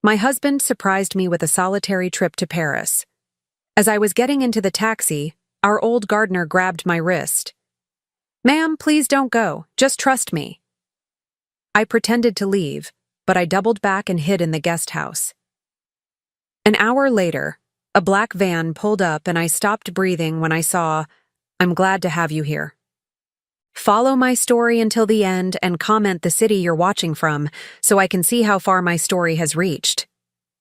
My husband surprised me with a solitary trip to Paris. As I was getting into the taxi, our old gardener grabbed my wrist. "Ma'am, please don't go. Just trust me." I pretended to leave, but I doubled back and hid in the guest house. An hour later, a black van pulled up and I stopped breathing when I saw, "I'm glad to have you here. Follow my story until the end and comment the city you're watching from so I can see how far my story has reached."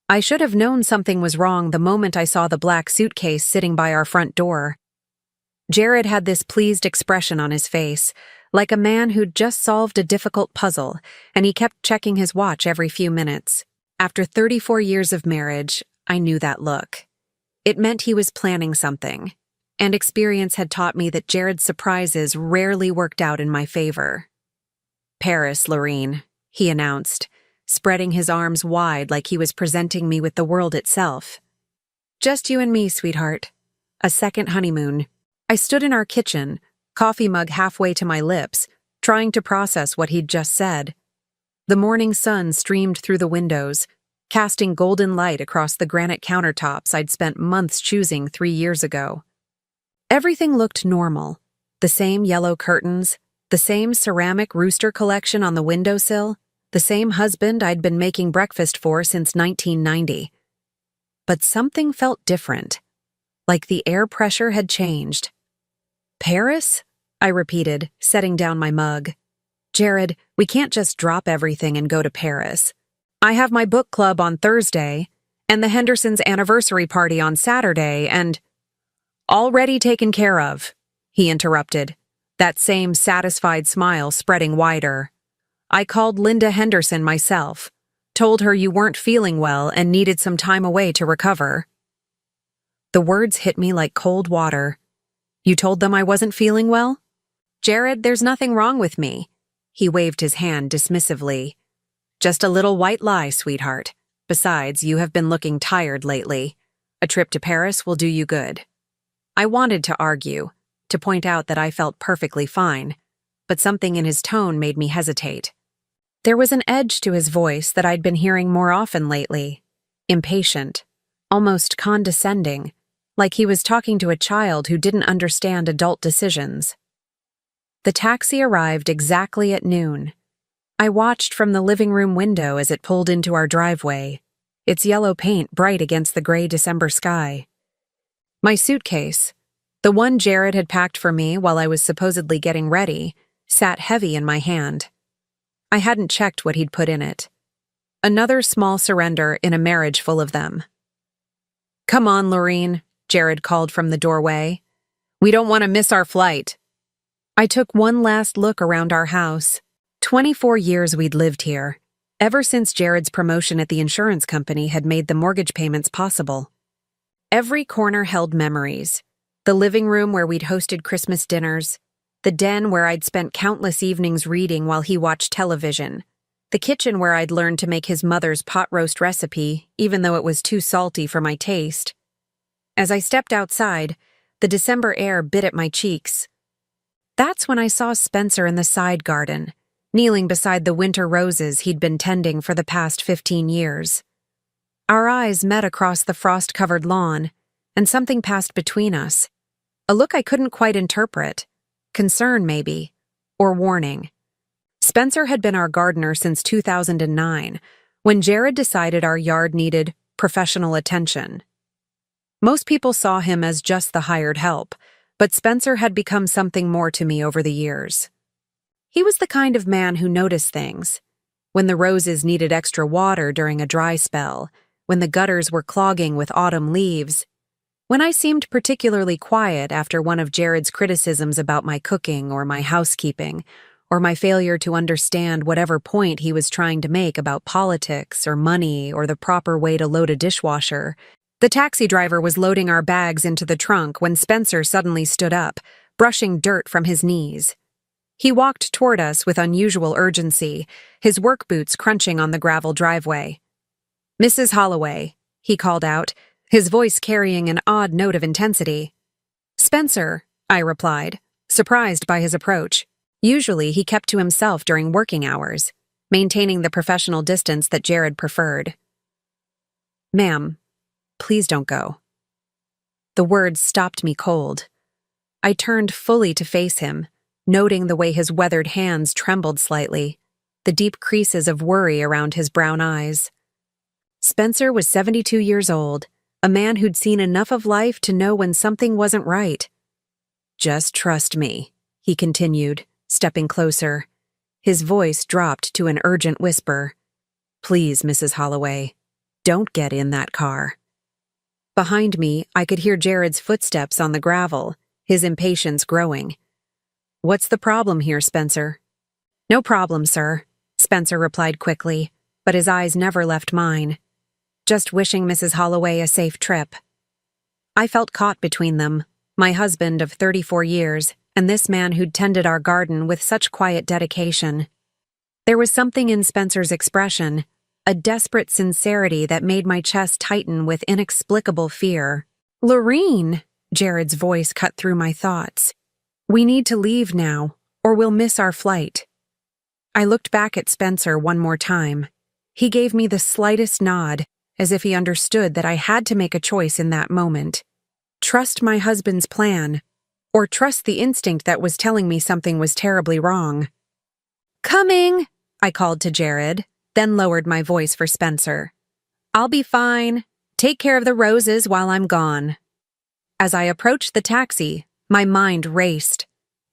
I should have known something was wrong the moment I saw the black suitcase sitting by our front door. Jared had this pleased expression on his face, like a man who'd just solved a difficult puzzle, and he kept checking his watch every few minutes. After 34 years of marriage, I knew that look. It meant he was planning something, and experience had taught me that Jared's surprises rarely worked out in my favor. "Paris, Lorene," he announced, spreading his arms wide like he was presenting me with the world itself. "Just you and me, sweetheart. A second honeymoon." I stood in our kitchen, coffee mug halfway to my lips, trying to process what he'd just said. The morning sun streamed through the windows, casting golden light across the granite countertops I'd spent months choosing 3 years ago. Everything looked normal. The same yellow curtains, the same ceramic rooster collection on the windowsill, the same husband I'd been making breakfast for since 1990. But something felt different, like the air pressure had changed. "Paris?" I repeated, setting down my mug. "Jared, we can't just drop everything and go to Paris. I have my book club on Thursday, and the Hendersons' anniversary party on Saturday, and—" "Already taken care of," he interrupted, that same satisfied smile spreading wider. "I called Linda Henderson myself, told her you weren't feeling well and needed some time away to recover." The words hit me like cold water. "You told them I wasn't feeling well?" "Jared, there's nothing wrong with me." He waved his hand dismissively. "Just a little white lie, sweetheart. Besides, you have been looking tired lately. A trip to Paris will do you good." I wanted to argue, to point out that I felt perfectly fine, but something in his tone made me hesitate. There was an edge to his voice that I'd been hearing more often lately. Impatient, almost condescending, like he was talking to a child who didn't understand adult decisions. The taxi arrived exactly at noon. I watched from the living room window as it pulled into our driveway, its yellow paint bright against the gray December sky. My suitcase, the one Jared had packed for me while I was supposedly getting ready, sat heavy in my hand. I hadn't checked what he'd put in it. Another small surrender in a marriage full of them. "Come on, Lorene," Jared called from the doorway. "We don't want to miss our flight." I took one last look around our house. 24 years we'd lived here, ever since Jared's promotion at the insurance company had made the mortgage payments possible. Every corner held memories. The living room where we'd hosted Christmas dinners, the den where I'd spent countless evenings reading while he watched television, the kitchen where I'd learned to make his mother's pot roast recipe, even though it was too salty for my taste. As I stepped outside, the December air bit at my cheeks. That's when I saw Spencer in the side garden, kneeling beside the winter roses he'd been tending for the past 15 years. Our eyes met across the frost-covered lawn, and something passed between us. A look I couldn't quite interpret. Concern, maybe, or warning. Spencer had been our gardener since 2009, when Jared decided our yard needed professional attention. Most people saw him as just the hired help, but Spencer had become something more to me over the years. He was the kind of man who noticed things. When the roses needed extra water during a dry spell, when the gutters were clogging with autumn leaves, when I seemed particularly quiet after one of Jared's criticisms about my cooking or my housekeeping, or my failure to understand whatever point he was trying to make about politics or money or the proper way to load a dishwasher. The taxi driver was loading our bags into the trunk when Spencer suddenly stood up, brushing dirt from his knees. He walked toward us with unusual urgency, his work boots crunching on the gravel driveway. "Mrs. Holloway," he called out, his voice carrying an odd note of intensity. "Spencer," I replied, surprised by his approach. Usually he kept to himself during working hours, maintaining the professional distance that Jared preferred. Ma'am, please don't go. The words stopped me cold. I turned fully to face him, noting the way his weathered hands trembled slightly, the deep creases of worry around his brown eyes. Spencer was 72 years old, a man who'd seen enough of life to know when something wasn't right. "Just trust me," he continued, stepping closer. His voice dropped to an urgent whisper. "Please, Mrs. Holloway, don't get in that car." Behind me, I could hear Jared's footsteps on the gravel, his impatience growing. "What's the problem here, Spencer?" "No problem, sir," Spencer replied quickly, but his eyes never left mine. "Just wishing Mrs. Holloway a safe trip." I felt caught between them, my husband of 34 years, and this man who'd tended our garden with such quiet dedication. There was something in Spencer's expression, a desperate sincerity that made my chest tighten with inexplicable fear. "Lorene," Jared's voice cut through my thoughts. "We need to leave now, or we'll miss our flight." I looked back at Spencer one more time. He gave me the slightest nod, as if he understood that I had to make a choice in that moment. Trust my husband's plan, or trust the instinct that was telling me something was terribly wrong. "Coming!" I called to Jared, then lowered my voice for Spencer. "I'll be fine. Take care of the roses while I'm gone." As I approached the taxi, my mind raced.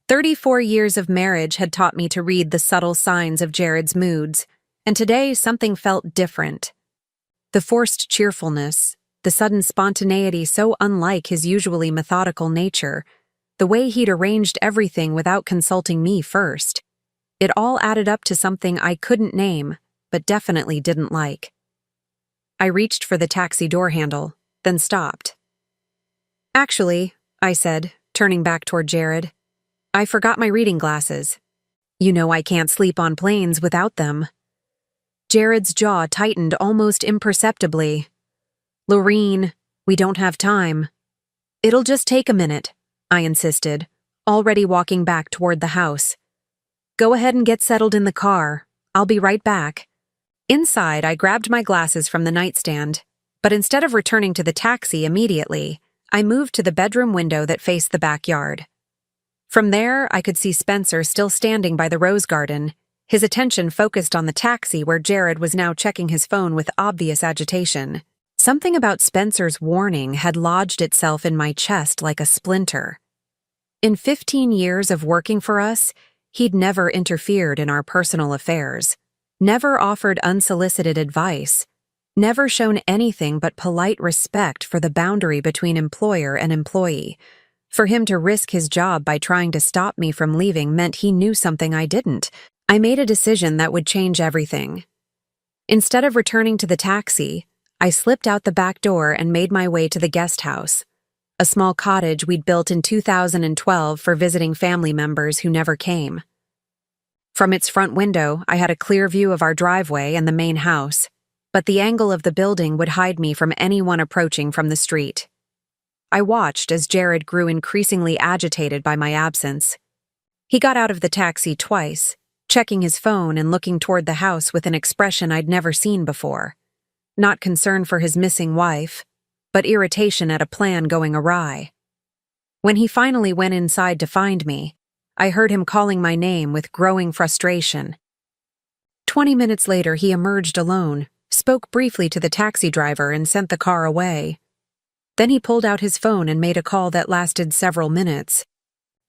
34 years of marriage had taught me to read the subtle signs of Jared's moods, and today something felt different. The forced cheerfulness, the sudden spontaneity so unlike his usually methodical nature, the way he'd arranged everything without consulting me first. It all added up to something I couldn't name, but definitely didn't like. I reached for the taxi door handle, then stopped. "Actually," I said, turning back toward Jared, "I forgot my reading glasses. You know I can't sleep on planes without them." Jared's jaw tightened almost imperceptibly. "Lorene, we don't have time." "It'll just take a minute," I insisted, already walking back toward the house. "Go ahead and get settled in the car. I'll be right back." Inside, I grabbed my glasses from the nightstand, but instead of returning to the taxi immediately, I moved to the bedroom window that faced the backyard. From there, I could see Spencer still standing by the rose garden, his attention focused on the taxi where Jared was now checking his phone with obvious agitation. Something about Spencer's warning had lodged itself in my chest like a splinter. In 15 years of working for us, he'd never interfered in our personal affairs, never offered unsolicited advice, never shown anything but polite respect for the boundary between employer and employee. For him to risk his job by trying to stop me from leaving meant he knew something I didn't. I made a decision that would change everything. Instead of returning to the taxi, I slipped out the back door and made my way to the guest house, a small cottage we'd built in 2012 for visiting family members who never came. From its front window, I had a clear view of our driveway and the main house, but the angle of the building would hide me from anyone approaching from the street. I watched as Jared grew increasingly agitated by my absence. He got out of the taxi twice, checking his phone and looking toward the house with an expression I'd never seen before. Not concern for his missing wife, but irritation at a plan going awry. When he finally went inside to find me, I heard him calling my name with growing frustration. 20 minutes later, he emerged alone, spoke briefly to the taxi driver and sent the car away. Then he pulled out his phone and made a call that lasted several minutes.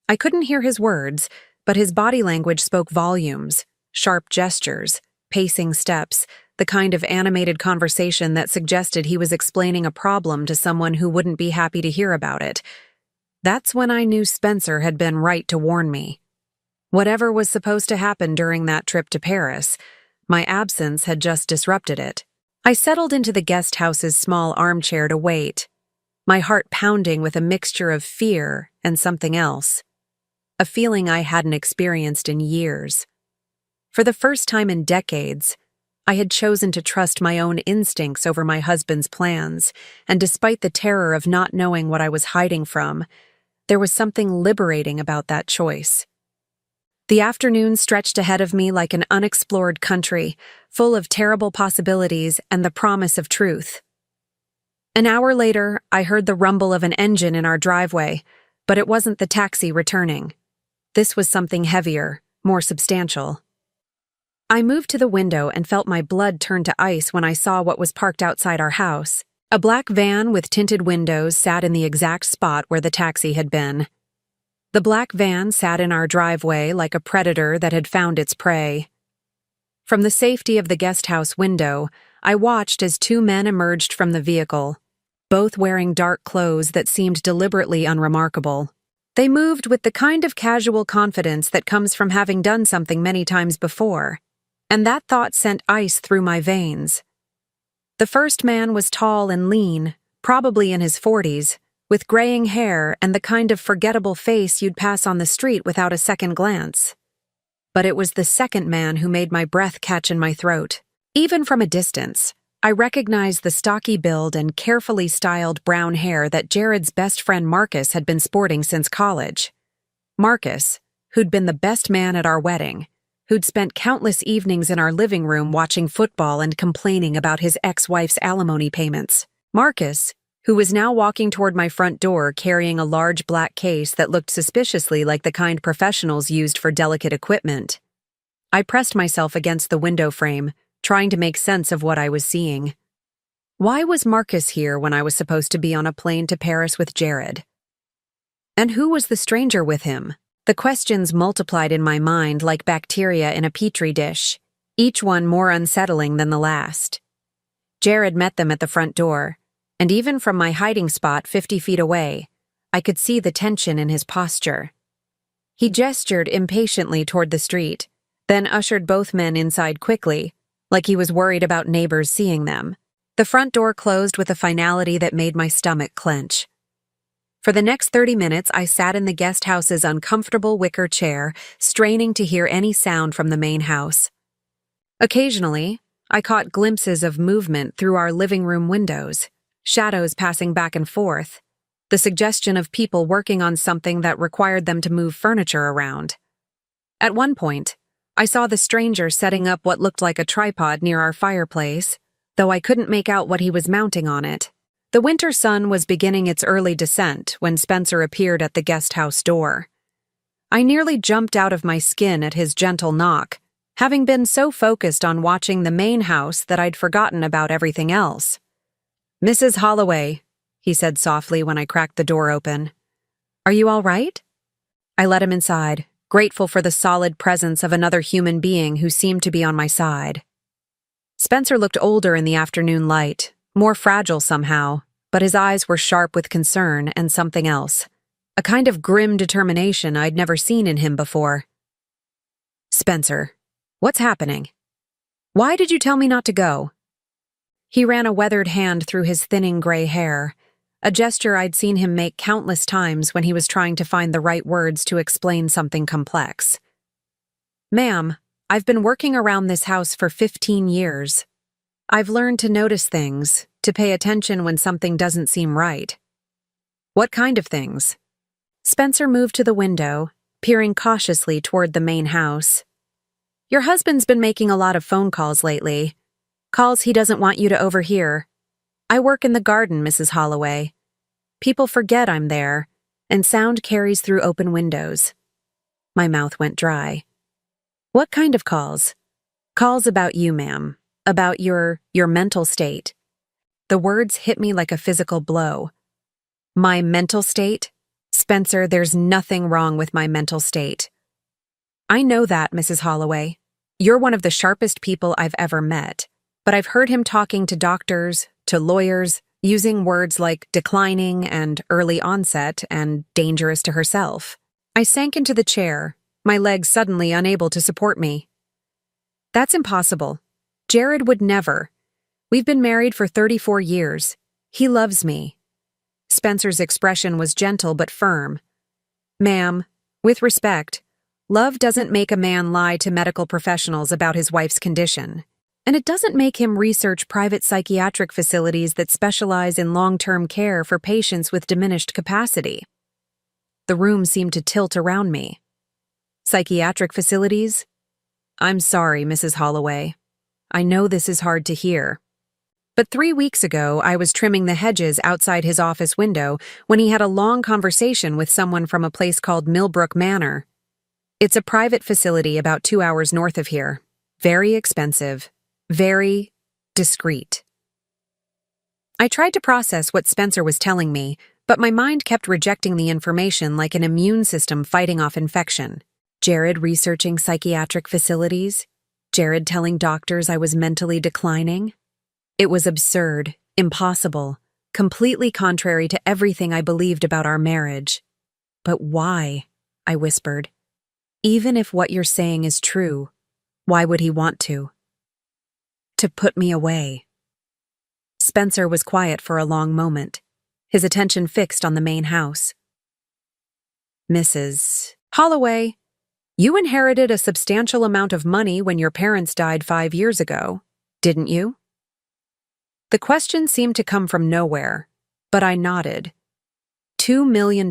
I couldn't hear his words, but his body language spoke volumes, sharp gestures, pacing steps, the kind of animated conversation that suggested he was explaining a problem to someone who wouldn't be happy to hear about it. That's when I knew Spencer had been right to warn me. Whatever was supposed to happen during that trip to Paris, my absence had just disrupted it. I settled into the guest house's small armchair to wait, my heart pounding with a mixture of fear and something else, a feeling I hadn't experienced in years. For the first time in decades, I had chosen to trust my own instincts over my husband's plans, and despite the terror of not knowing what I was hiding from, there was something liberating about that choice. The afternoon stretched ahead of me like an unexplored country, full of terrible possibilities and the promise of truth. An hour later, I heard the rumble of an engine in our driveway, but it wasn't the taxi returning. This was something heavier, more substantial. I moved to the window and felt my blood turn to ice when I saw what was parked outside our house. A black van with tinted windows sat in the exact spot where the taxi had been. The black van sat in our driveway like a predator that had found its prey. From the safety of the guest house window, I watched as two men emerged from the vehicle, both wearing dark clothes that seemed deliberately unremarkable. They moved with the kind of casual confidence that comes from having done something many times before, and that thought sent ice through my veins. The first man was tall and lean, probably in his 40s, with graying hair and the kind of forgettable face you'd pass on the street without a second glance. But it was the second man who made my breath catch in my throat. Even from a distance, I recognized the stocky build and carefully styled brown hair that Jared's best friend Marcus had been sporting since college. Marcus, who'd been the best man at our wedding, who'd spent countless evenings in our living room watching football and complaining about his ex-wife's alimony payments. Marcus, who was now walking toward my front door carrying a large black case that looked suspiciously like the kind professionals used for delicate equipment. I pressed myself against the window frame, trying to make sense of what I was seeing. Why was Marcus here when I was supposed to be on a plane to Paris with Jared? And who was the stranger with him? The questions multiplied in my mind like bacteria in a petri dish, each one more unsettling than the last. Jared met them at the front door, and even from my hiding spot 50 feet away, I could see the tension in his posture. He gestured impatiently toward the street, then ushered both men inside quickly, like he was worried about neighbors seeing them. The front door closed with a finality that made my stomach clench. For the next 30 minutes, I sat in the guest house's uncomfortable wicker chair, straining to hear any sound from the main house. Occasionally, I caught glimpses of movement through our living room windows, shadows passing back and forth, the suggestion of people working on something that required them to move furniture around. At one point, I saw the stranger setting up what looked like a tripod near our fireplace, though I couldn't make out what he was mounting on it. The winter sun was beginning its early descent when Spencer appeared at the guest house door. I nearly jumped out of my skin at his gentle knock, having been so focused on watching the main house that I'd forgotten about everything else. "Mrs. Holloway," he said softly when I cracked the door open. "Are you all right?" I let him inside, grateful for the solid presence of another human being who seemed to be on my side. Spencer looked older in the afternoon light, more fragile somehow, but his eyes were sharp with concern and something else, a kind of grim determination I'd never seen in him before. "Spencer, what's happening? Why did you tell me not to go?" He ran a weathered hand through his thinning gray hair, a gesture I'd seen him make countless times when he was trying to find the right words to explain something complex. "Ma'am, I've been working around this house for 15 years. I've learned to notice things, to pay attention when something doesn't seem right." "What kind of things?" Spencer moved to the window, peering cautiously toward the main house. "Your husband's been making a lot of phone calls lately. Calls he doesn't want you to overhear. I work in the garden, Mrs. Holloway. People forget I'm there, and sound carries through open windows." My mouth went dry. "What kind of calls?" "Calls about you, ma'am. About your mental state." The words hit me like a physical blow. "My mental state? Spencer, there's nothing wrong with my mental state." "I know that, Mrs. Holloway. You're one of the sharpest people I've ever met, but I've heard him talking to doctors, to lawyers, using words like declining and early onset and dangerous to herself." I sank into the chair, my legs suddenly unable to support me. "That's impossible. Jared would never. We've been married for 34 years. He loves me." Spencer's expression was gentle but firm. "Ma'am, with respect, love doesn't make a man lie to medical professionals about his wife's condition, and it doesn't make him research private psychiatric facilities that specialize in long-term care for patients with diminished capacity." The room seemed to tilt around me. "Psychiatric facilities? I'm sorry, Mrs. Holloway. I know this is hard to hear." But 3 weeks ago, I was trimming the hedges outside his office window when he had a long conversation with someone from a place called Millbrook Manor. It's a private facility about 2 hours north of here. Very expensive. Very discreet. I tried to process what Spencer was telling me, but my mind kept rejecting the information like an immune system fighting off infection. Jared researching psychiatric facilities. Jared telling doctors I was mentally declining. It was absurd, impossible, completely contrary to everything I believed about our marriage. But why? I whispered. Even if what you're saying is true, why would he want to? To put me away. Spencer was quiet for a long moment, his attention fixed on the main house. Mrs. Holloway, you inherited a substantial amount of money when your parents died 5 years ago, didn't you? The question seemed to come from nowhere, but I nodded. $2 million.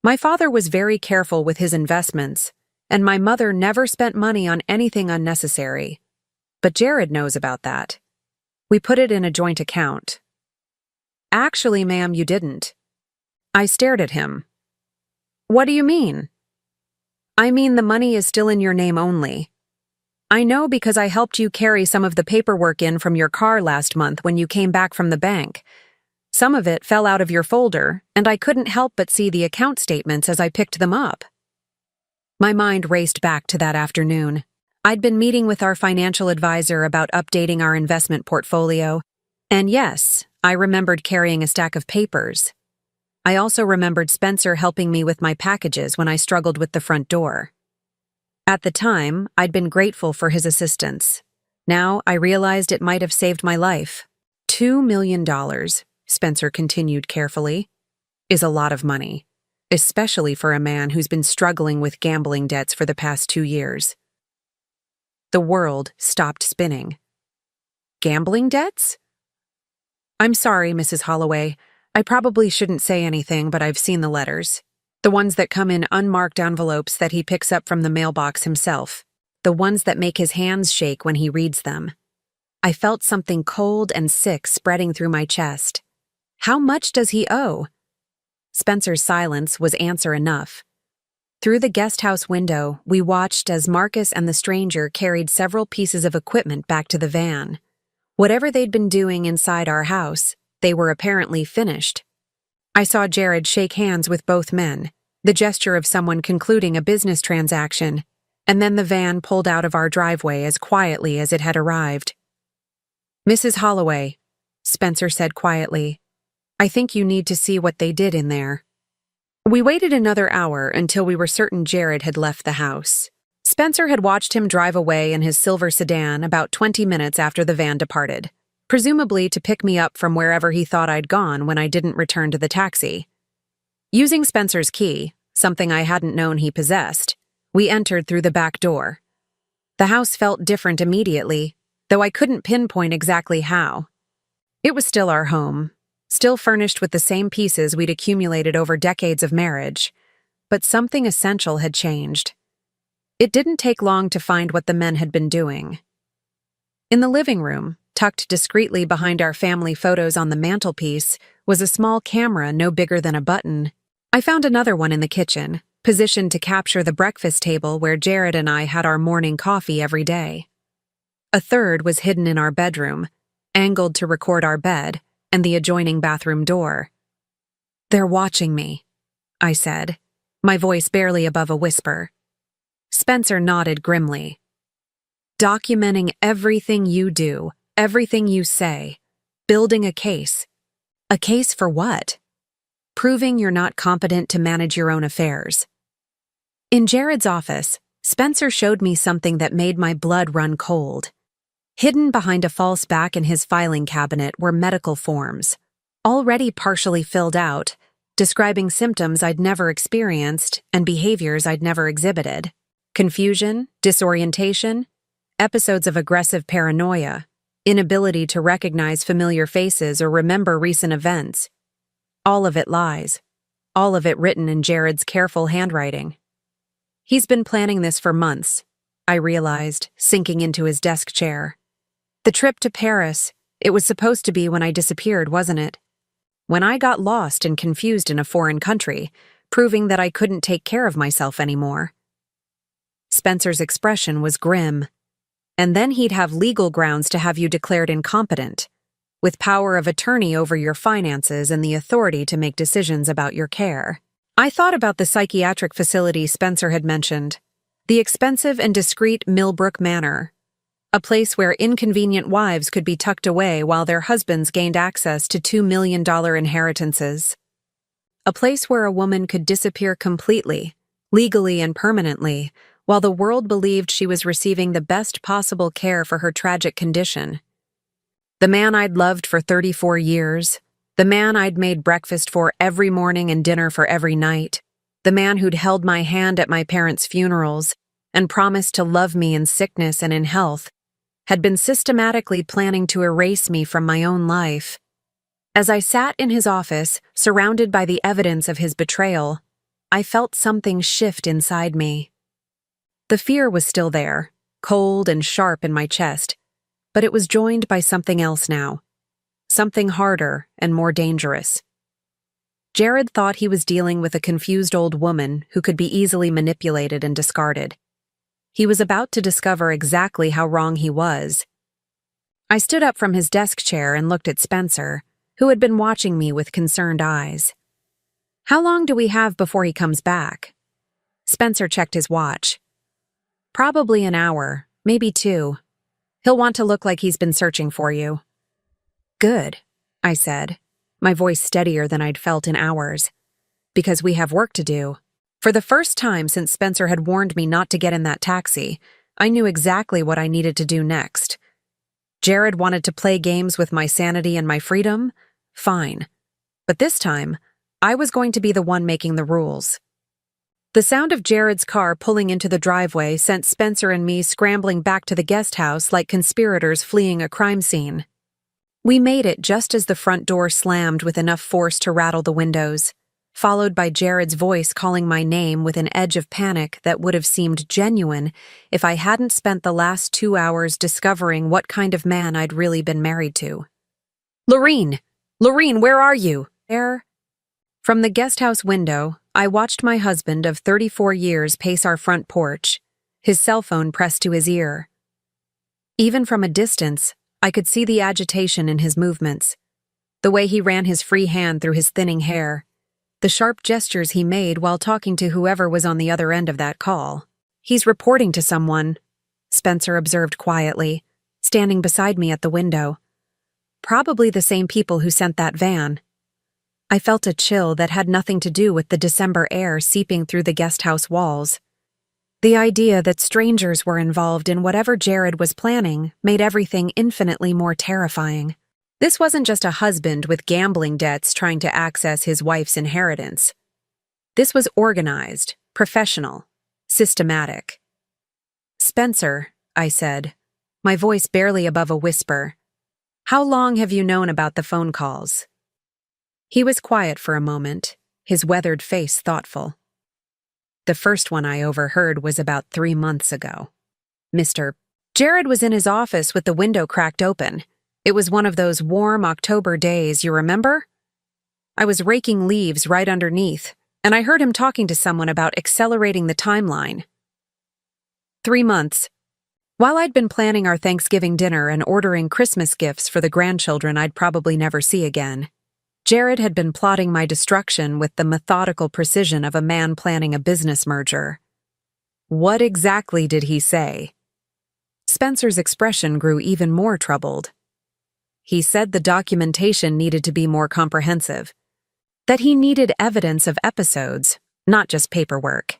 My father was very careful with his investments, and my mother never spent money on anything unnecessary. But Jared knows about that. We put it in a joint account. Actually, ma'am, you didn't. I stared at him. What do you mean? I mean the money is still in your name only. I know because I helped you carry some of the paperwork in from your car last month when you came back from the bank. Some of it fell out of your folder, and I couldn't help but see the account statements as I picked them up. My mind raced back to that afternoon. I'd been meeting with our financial advisor about updating our investment portfolio, and yes, I remembered carrying a stack of papers. I also remembered Spencer helping me with my packages when I struggled with the front door. At the time, I'd been grateful for his assistance. Now, I realized it might have saved my life. $2 million, Spencer continued carefully, is a lot of money, especially for a man who's been struggling with gambling debts for the past 2 years. The world stopped spinning. Gambling debts? I'm sorry, Mrs. Holloway. I probably shouldn't say anything, but I've seen the letters. The ones that come in unmarked envelopes that he picks up from the mailbox himself. The ones that make his hands shake when he reads them. I felt something cold and sick spreading through my chest. How much does he owe? Spencer's silence was answer enough. Through the guest house window, we watched as Marcus and the stranger carried several pieces of equipment back to the van. Whatever they'd been doing inside our house, they were apparently finished. I saw Jared shake hands with both men, the gesture of someone concluding a business transaction, and then the van pulled out of our driveway as quietly as it had arrived. Mrs. Holloway, Spencer said quietly, I think you need to see what they did in there. We waited another hour until we were certain Jared had left the house. Spencer had watched him drive away in his silver sedan about 20 minutes after the van departed, presumably to pick me up from wherever he thought I'd gone when I didn't return to the taxi. Using Spencer's key, something I hadn't known he possessed, we entered through the back door. The house felt different immediately, though I couldn't pinpoint exactly how. It was still our home, still furnished with the same pieces we'd accumulated over decades of marriage, but something essential had changed. It didn't take long to find what the men had been doing. In the living room, tucked discreetly behind our family photos on the mantelpiece, was a small camera no bigger than a button. I found another one in the kitchen, positioned to capture the breakfast table where Jared and I had our morning coffee every day. A third was hidden in our bedroom, angled to record our bed and the adjoining bathroom door. They're watching me, I said, my voice barely above a whisper. Spencer nodded grimly. Documenting everything you do, everything you say, building a case. A case for what? Proving you're not competent to manage your own affairs. In Jared's office, Spencer showed me something that made my blood run cold. Hidden behind a false back in his filing cabinet were medical forms, already partially filled out, describing symptoms I'd never experienced and behaviors I'd never exhibited. Confusion, disorientation, episodes of aggressive paranoia, inability to recognize familiar faces or remember recent events. All of it lies, all of it written in Jared's careful handwriting. He's been planning this for months, I realized, sinking into his desk chair. The trip to Paris, It was supposed to be when I disappeared, wasn't it? When I got lost and confused in a foreign country, proving that I couldn't take care of myself anymore. Spencer's expression was grim. And then he'd have legal grounds to have you declared incompetent, with power of attorney over your finances and the authority to make decisions about your care. I thought about the psychiatric facility Spencer had mentioned, the expensive and discreet Millbrook Manor, a place where inconvenient wives could be tucked away while their husbands gained access to $2 million inheritances. A place where a woman could disappear completely, legally and permanently, while the world believed she was receiving the best possible care for her tragic condition. The man I'd loved for 34 years, the man I'd made breakfast for every morning and dinner for every night, the man who'd held my hand at my parents' funerals and promised to love me in sickness and in health, had been systematically planning to erase me from my own life. As I sat in his office, surrounded by the evidence of his betrayal, I felt something shift inside me. The fear was still there, cold and sharp in my chest, but it was joined by something else now. Something harder and more dangerous. Jared thought he was dealing with a confused old woman who could be easily manipulated and discarded. He was about to discover exactly how wrong he was. I stood up from his desk chair and looked at Spencer, who had been watching me with concerned eyes. "How long do we have before he comes back?" Spencer checked his watch. "Probably an hour, maybe 2. He'll want to look like he's been searching for you." "Good," I said, my voice steadier than I'd felt in hours. "Because we have work to do." For the first time since Spencer had warned me not to get in that taxi, I knew exactly what I needed to do next. Jared wanted to play games with my sanity and my freedom? Fine. But this time, I was going to be the one making the rules. The sound of Jared's car pulling into the driveway sent Spencer and me scrambling back to the guest house like conspirators fleeing a crime scene. We made it just as the front door slammed with enough force to rattle the windows, followed by Jared's voice calling my name with an edge of panic that would have seemed genuine if I hadn't spent the last 2 hours discovering what kind of man I'd really been married to. "Lorene! Lorene, where are you?" "There." From the guest house window, I watched my husband of 34 years pace our front porch, his cell phone pressed to his ear. Even from a distance, I could see the agitation in his movements, the way he ran his free hand through his thinning hair, the sharp gestures he made while talking to whoever was on the other end of that call. "He's reporting to someone," Spencer observed quietly, standing beside me at the window. "Probably the same people who sent that van." I felt a chill that had nothing to do with the December air seeping through the guest house walls. The idea that strangers were involved in whatever Jared was planning made everything infinitely more terrifying. This wasn't just a husband with gambling debts trying to access his wife's inheritance. This was organized, professional, systematic. "Spencer," I said, my voice barely above a whisper, "how long have you known about the phone calls?" He was quiet for a moment, his weathered face thoughtful. "The first one I overheard was about 3 months ago. Mr. Jared was in his office with the window cracked open. It was one of those warm October days, you remember? I was raking leaves right underneath, and I heard him talking to someone about accelerating the timeline. 3 months. While I'd been planning our Thanksgiving dinner and ordering Christmas gifts for the grandchildren I'd probably never see again, Jared had been plotting my destruction with the methodical precision of a man planning a business merger. What exactly did he say? Spencer's expression grew even more troubled. He said the documentation needed to be more comprehensive, that he needed evidence of episodes, not just paperwork.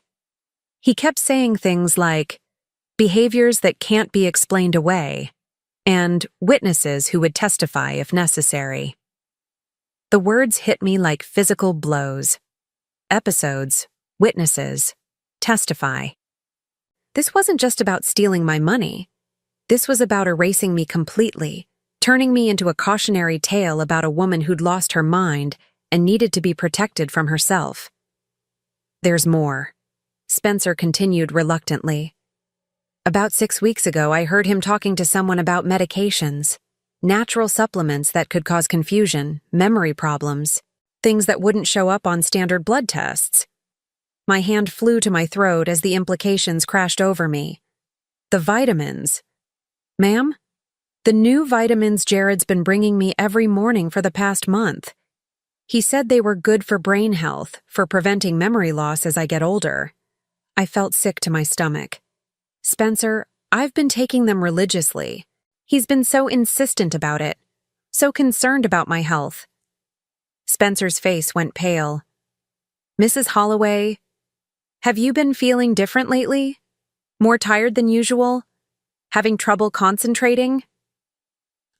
He kept saying things like, behaviors that can't be explained away, and witnesses who would testify if necessary. The words hit me like physical blows. Episodes, witnesses, testify. This wasn't just about stealing my money. This was about erasing me completely, turning me into a cautionary tale about a woman who'd lost her mind and needed to be protected from herself. "There's more," Spencer continued reluctantly. "About 6 weeks ago, I heard him talking to someone about medications. natural supplements that could cause confusion, memory problems, things that wouldn't show up on standard blood tests. My hand flew to my throat as the implications crashed over me. The vitamins. Ma'am? The new vitamins Jared's been bringing me every morning for the past month. He said they were good for brain health, for preventing memory loss as I get older. I felt sick to my stomach. Spencer, I've been taking them religiously. He's been so insistent about it, so concerned about my health. Spencer's face went pale. Mrs. Holloway, have you been feeling different lately? More tired than usual? Having trouble concentrating?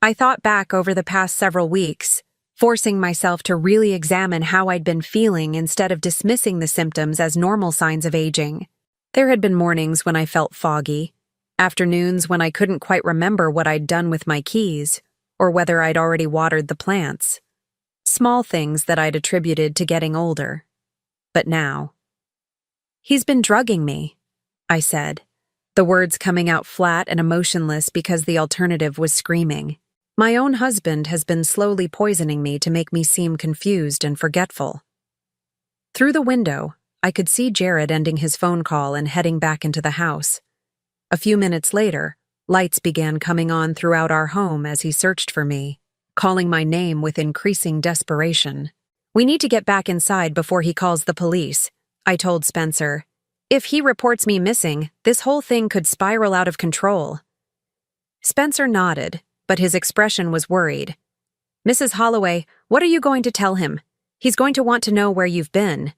I thought back over the past several weeks, forcing myself to really examine how I'd been feeling instead of dismissing the symptoms as normal signs of aging. There had been mornings when I felt foggy, afternoons when I couldn't quite remember what I'd done with my keys, or whether I'd already watered the plants. Small things that I'd attributed to getting older. But now. He's been drugging me, I said, the words coming out flat and emotionless because the alternative was screaming. My own husband has been slowly poisoning me to make me seem confused and forgetful. Through the window, I could see Jared ending his phone call and heading back into the house. A few minutes later, lights began coming on throughout our home as he searched for me, calling my name with increasing desperation. We need to get back inside before he calls the police, I told Spencer. If he reports me missing, this whole thing could spiral out of control. Spencer nodded, but his expression was worried. Mrs. Holloway, what are you going to tell him? He's going to want to know where you've been.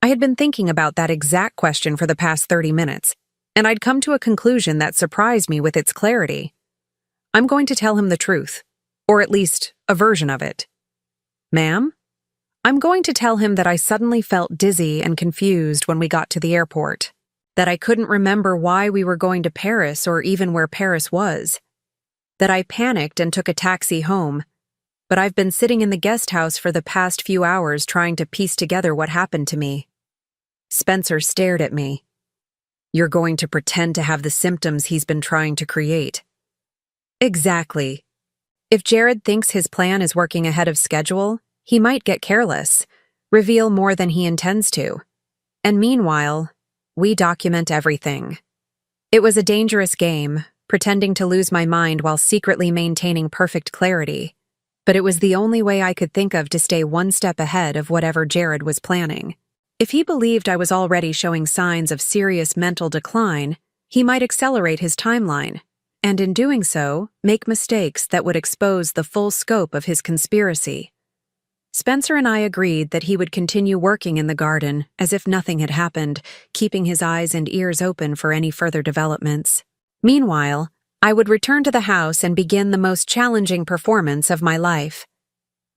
I had been thinking about that exact question for the past 30 minutes, and I'd come to a conclusion that surprised me with its clarity. I'm going to tell him the truth, or at least a version of it. Ma'am? I'm going to tell him that I suddenly felt dizzy and confused when we got to the airport, that I couldn't remember why we were going to Paris or even where Paris was, that I panicked and took a taxi home, but I've been sitting in the guest house for the past few hours trying to piece together what happened to me. Spencer stared at me. You're going to pretend to have the symptoms he's been trying to create. Exactly. If Jared thinks his plan is working ahead of schedule, he might get careless, reveal more than he intends to. And meanwhile, we document everything. It was a dangerous game, pretending to lose my mind while secretly maintaining perfect clarity. But it was the only way I could think of to stay one step ahead of whatever Jared was planning. If he believed I was already showing signs of serious mental decline, he might accelerate his timeline, and in doing so, make mistakes that would expose the full scope of his conspiracy. Spencer and I agreed that he would continue working in the garden as if nothing had happened, keeping his eyes and ears open for any further developments. Meanwhile, I would return to the house and begin the most challenging performance of my life.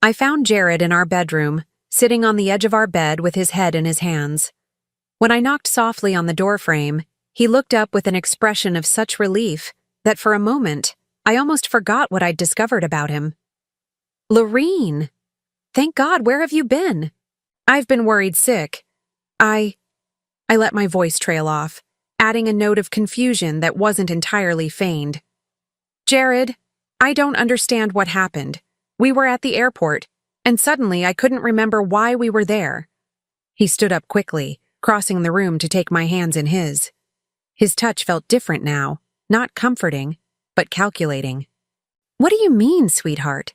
I found Jared in our bedroom, sitting on the edge of our bed with his head in his hands. When I knocked softly on the doorframe, he looked up with an expression of such relief that for a moment, I almost forgot what I'd discovered about him. Lorene! Thank God, where have you been? I've been worried sick. I let my voice trail off, adding a note of confusion that wasn't entirely feigned. Jared, I don't understand what happened. We were at the airport, and suddenly I couldn't remember why we were there. He stood up quickly, crossing the room to take my hands in his. His touch felt different now, not comforting, but calculating. What do you mean, sweetheart?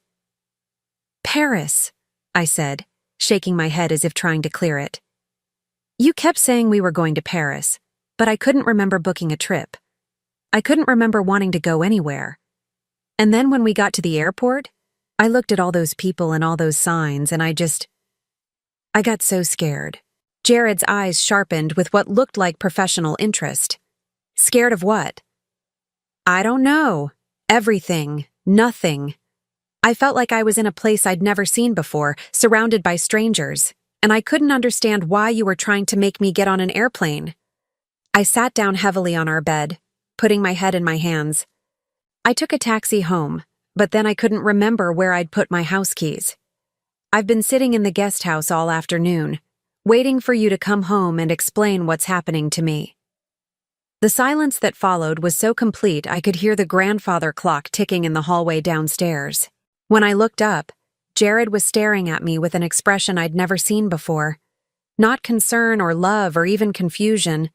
Paris, I said, shaking my head as if trying to clear it. You kept saying we were going to Paris, but I couldn't remember booking a trip. I couldn't remember wanting to go anywhere. And then when we got to the airport, I looked at all those people and all those signs, and I got so scared. Jared's eyes sharpened with what looked like professional interest. Scared of what? I don't know. Everything. Nothing. I felt like I was in a place I'd never seen before, surrounded by strangers, and I couldn't understand why you were trying to make me get on an airplane. I sat down heavily on our bed, putting my head in my hands. I took a taxi home, but then I couldn't remember where I'd put my house keys. I've been sitting in the guest house all afternoon, waiting for you to come home and explain what's happening to me. The silence that followed was so complete I could hear the grandfather clock ticking in the hallway downstairs. When I looked up, Jared was staring at me with an expression I'd never seen before. Not concern or love or even confusion,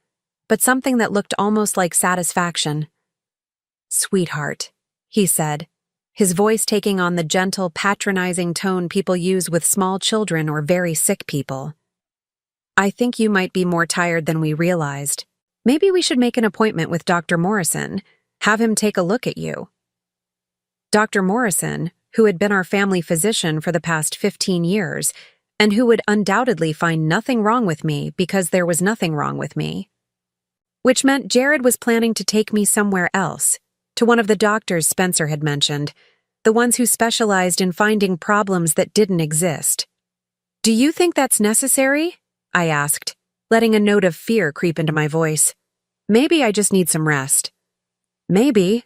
but something that looked almost like satisfaction. "Sweetheart," he said, his voice taking on the gentle, patronizing tone people use with small children or very sick people. "I think you might be more tired than we realized. Maybe we should make an appointment with Dr. Morrison, have him take a look at you." Dr. Morrison, who had been our family physician for the past 15 years, and who would undoubtedly find nothing wrong with me because there was nothing wrong with me. Which meant Jared was planning to take me somewhere else, to one of the doctors Spencer had mentioned, the ones who specialized in finding problems that didn't exist. "Do you think that's necessary?" I asked, letting a note of fear creep into my voice. "Maybe I just need some rest." "Maybe,"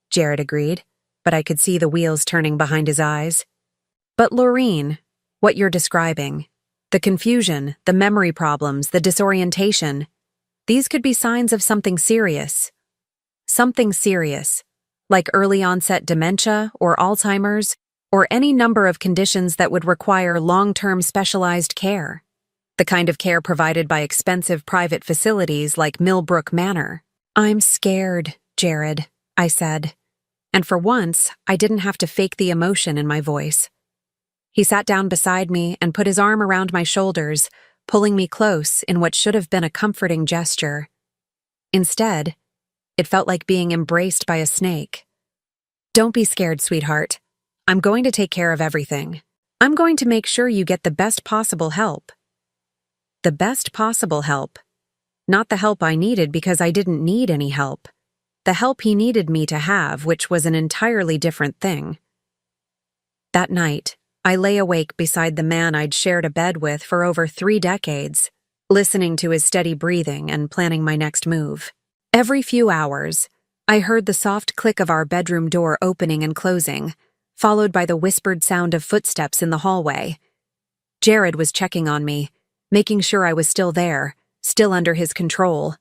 Jared agreed, but I could see the wheels turning behind his eyes. "But Laureen, what you're describing, the confusion, the memory problems, the disorientation, these could be signs of something serious. Something serious, like early-onset dementia or Alzheimer's, or any number of conditions that would require long-term specialized care. The kind of care provided by expensive private facilities like Millbrook Manor." "I'm scared, Jared," I said, and for once, I didn't have to fake the emotion in my voice. He sat down beside me and put his arm around my shoulders, pulling me close in what should have been a comforting gesture. Instead, it felt like being embraced by a snake. "Don't be scared, sweetheart. I'm going to take care of everything. I'm going to make sure you get the best possible help." The best possible help. Not the help I needed because I didn't need any help. The help he needed me to have, which was an entirely different thing. That night, I lay awake beside the man I'd shared a bed with for over 3 decades, listening to his steady breathing and planning my next move. Every few hours, I heard the soft click of our bedroom door opening and closing, followed by the whispered sound of footsteps in the hallway. Jared was checking on me, making sure I was still there, still under his control.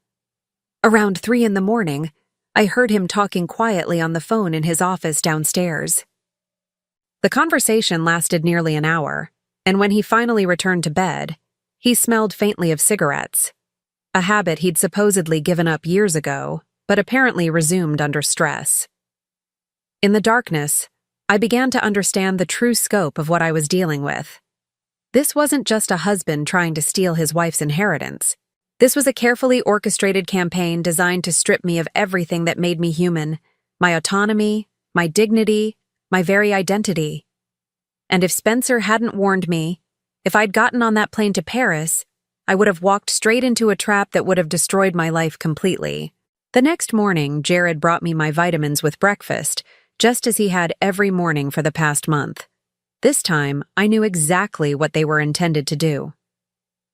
Around 3 in the morning, I heard him talking quietly on the phone in his office downstairs. The conversation lasted nearly an hour, and when he finally returned to bed, he smelled faintly of cigarettes, a habit he'd supposedly given up years ago, but apparently resumed under stress. In the darkness, I began to understand the true scope of what I was dealing with. This wasn't just a husband trying to steal his wife's inheritance. This was a carefully orchestrated campaign designed to strip me of everything that made me human, my autonomy, my dignity, my very identity. And if Spencer hadn't warned me, if I'd gotten on that plane to Paris, I would have walked straight into a trap that would have destroyed my life completely. The next morning, Jared brought me my vitamins with breakfast, just as he had every morning for the past month. This time, I knew exactly what they were intended to do.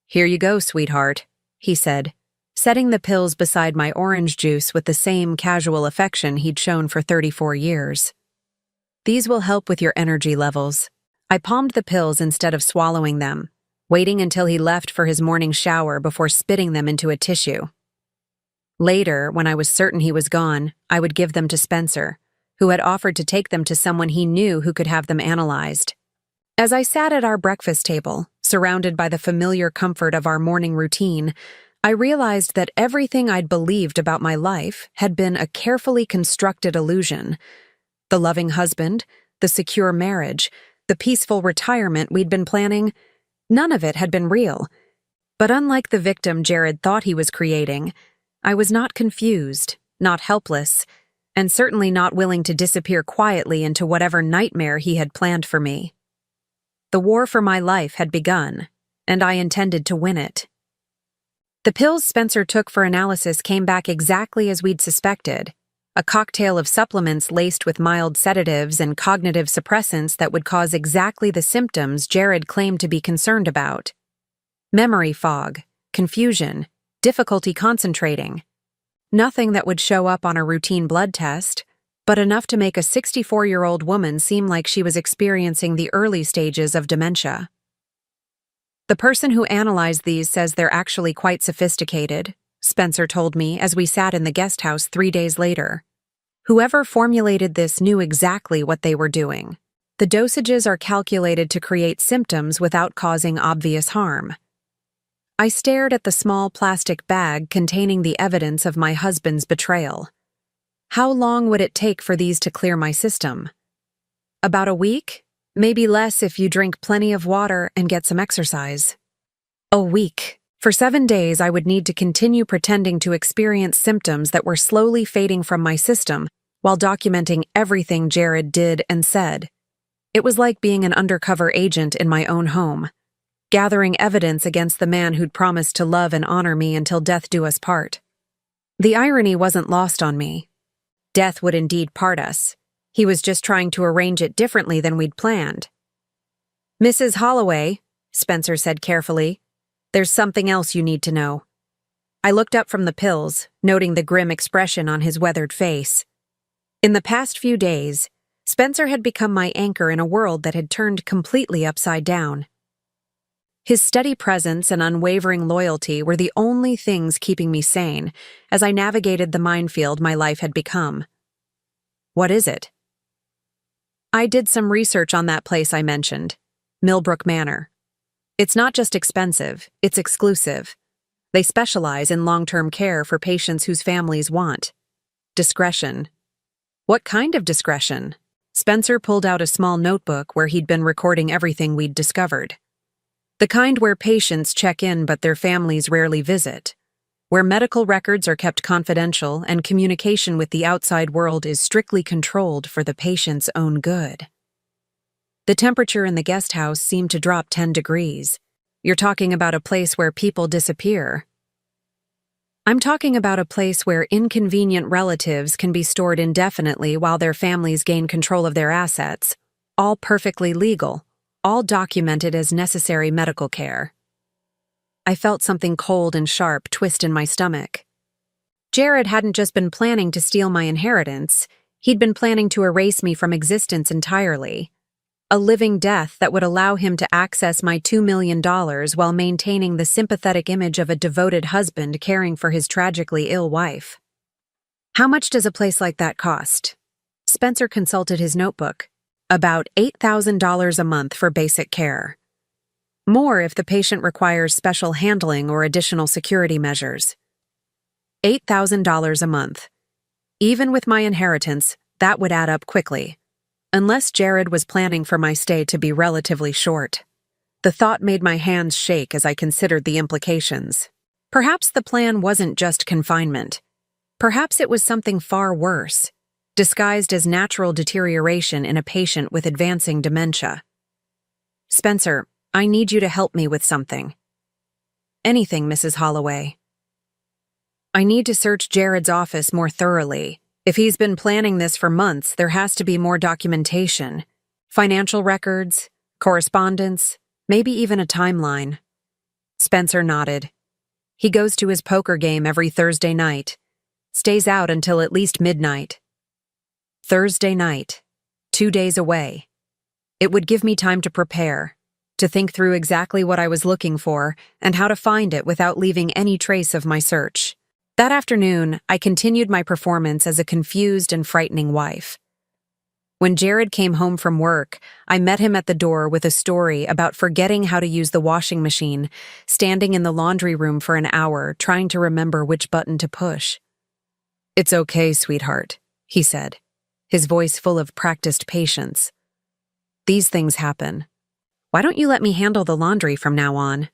"Here you go, sweetheart," he said, setting the pills beside my orange juice with the same casual affection he'd shown for 34 years. "These will help with your energy levels." I palmed the pills instead of swallowing them, waiting until he left for his morning shower before spitting them into a tissue. Later, when I was certain he was gone, I would give them to Spencer, who had offered to take them to someone he knew who could have them analyzed. As I sat at our breakfast table, surrounded by the familiar comfort of our morning routine, I realized that everything I'd believed about my life had been a carefully constructed illusion. The loving husband, the secure marriage, the peaceful retirement we'd been planning, none of it had been real. But unlike the victim Jared thought he was creating, I was not confused, not helpless, and certainly not willing to disappear quietly into whatever nightmare he had planned for me. The war for my life had begun, and I intended to win it. The pills Spencer took for analysis came back exactly as we'd suspected, a cocktail of supplements laced with mild sedatives and cognitive suppressants that would cause exactly the symptoms Jared claimed to be concerned about. Memory fog, confusion, difficulty concentrating. Nothing that would show up on a routine blood test, but enough to make a 64-year-old woman seem like she was experiencing the early stages of dementia. The person who analyzed these says they're actually quite sophisticated, Spencer told me as we sat in the guest house 3 days later. Whoever formulated this knew exactly what they were doing. The dosages are calculated to create symptoms without causing obvious harm. I stared at the small plastic bag containing the evidence of my husband's betrayal. How long would it take for these to clear my system? About a week? Maybe less if you drink plenty of water and get some exercise. A week. For 7 days, I would need to continue pretending to experience symptoms that were slowly fading from my system while documenting everything Jared did and said. It was like being an undercover agent in my own home, gathering evidence against the man who'd promised to love and honor me until death do us part. The irony wasn't lost on me. Death would indeed part us. He was just trying to arrange it differently than we'd planned. "Mrs. Holloway," Spencer said carefully, "there's something else you need to know." I looked up from the pills, noting the grim expression on his weathered face. In the past few days, Spencer had become my anchor in a world that had turned completely upside down. His steady presence and unwavering loyalty were the only things keeping me sane as I navigated the minefield my life had become. "What is it?" "I did some research on that place I mentioned, Millbrook Manor. It's not just expensive, it's exclusive. They specialize in long-term care for patients whose families want discretion." "What kind of discretion?" Spencer pulled out a small notebook where he'd been recording everything we'd discovered. "The kind where patients check in but their families rarely visit, where medical records are kept confidential and communication with the outside world is strictly controlled for the patient's own good." The temperature in the guest house seemed to drop 10 degrees. "You're talking about a place where people disappear." "I'm talking about a place where inconvenient relatives can be stored indefinitely while their families gain control of their assets, all perfectly legal, all documented as necessary medical care." I felt something cold and sharp twist in my stomach. Jared hadn't just been planning to steal my inheritance, he'd been planning to erase me from existence entirely. A living death that would allow him to access my $2 million while maintaining the sympathetic image of a devoted husband caring for his tragically ill wife. "How much does a place like that cost?" Spencer consulted his notebook. "About $8,000 a month for basic care. More if the patient requires special handling or additional security measures." $8,000 a month. Even with my inheritance, that would add up quickly. Unless Jared was planning for my stay to be relatively short. The thought made my hands shake as I considered the implications. Perhaps the plan wasn't just confinement. Perhaps it was something far worse, disguised as natural deterioration in a patient with advancing dementia. "Spencer, I need you to help me with something." "Anything, Mrs. Holloway." "I need to search Jared's office more thoroughly. If he's been planning this for months, there has to be more documentation. Financial records, correspondence, maybe even a timeline." Spencer nodded. "He goes to his poker game every Thursday night. Stays out until at least midnight." Thursday night. 2 days away. It would give me time to prepare, to think through exactly what I was looking for and how to find it without leaving any trace of my search. That afternoon, I continued my performance as a confused and frightening wife. When Jared came home from work, I met him at the door with a story about forgetting how to use the washing machine, standing in the laundry room for an hour trying to remember which button to push. "It's okay, sweetheart," he said, his voice full of practiced patience. "These things happen. Why don't you let me handle the laundry from now on?"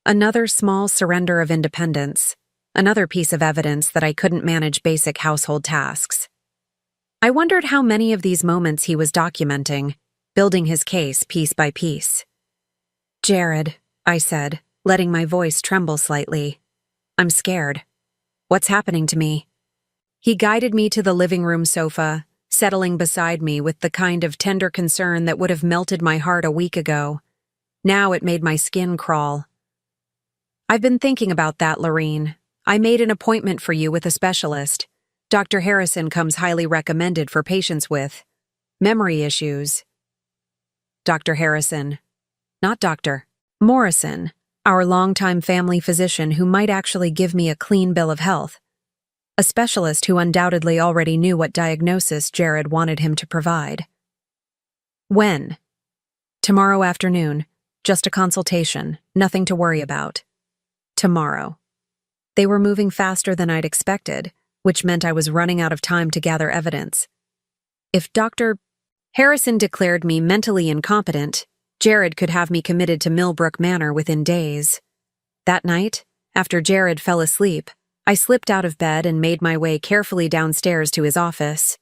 Another small surrender of independence. Another piece of evidence that I couldn't manage basic household tasks. I wondered how many of these moments he was documenting, building his case piece by piece. "Jared," I said, letting my voice tremble slightly. "I'm scared. What's happening to me?" He guided me to the living room sofa, settling beside me with the kind of tender concern that would have melted my heart a week ago. Now it made my skin crawl. "I've been thinking about that, Lorene. I made an appointment for you with a specialist. Dr. Harrison comes highly recommended for patients with memory issues." "Dr. Harrison, not Dr. Morrison," our longtime family physician who might actually give me a clean bill of health, a specialist who undoubtedly already knew what diagnosis Jared wanted him to provide. When? Tomorrow afternoon. Just a consultation, nothing to worry about. Tomorrow. They were moving faster than I'd expected, which meant I was running out of time to gather evidence. If Dr. Harrison declared me mentally incompetent, Jared could have me committed to Millbrook Manor within days. That night, after Jared fell asleep, I slipped out of bed and made my way carefully downstairs to his office.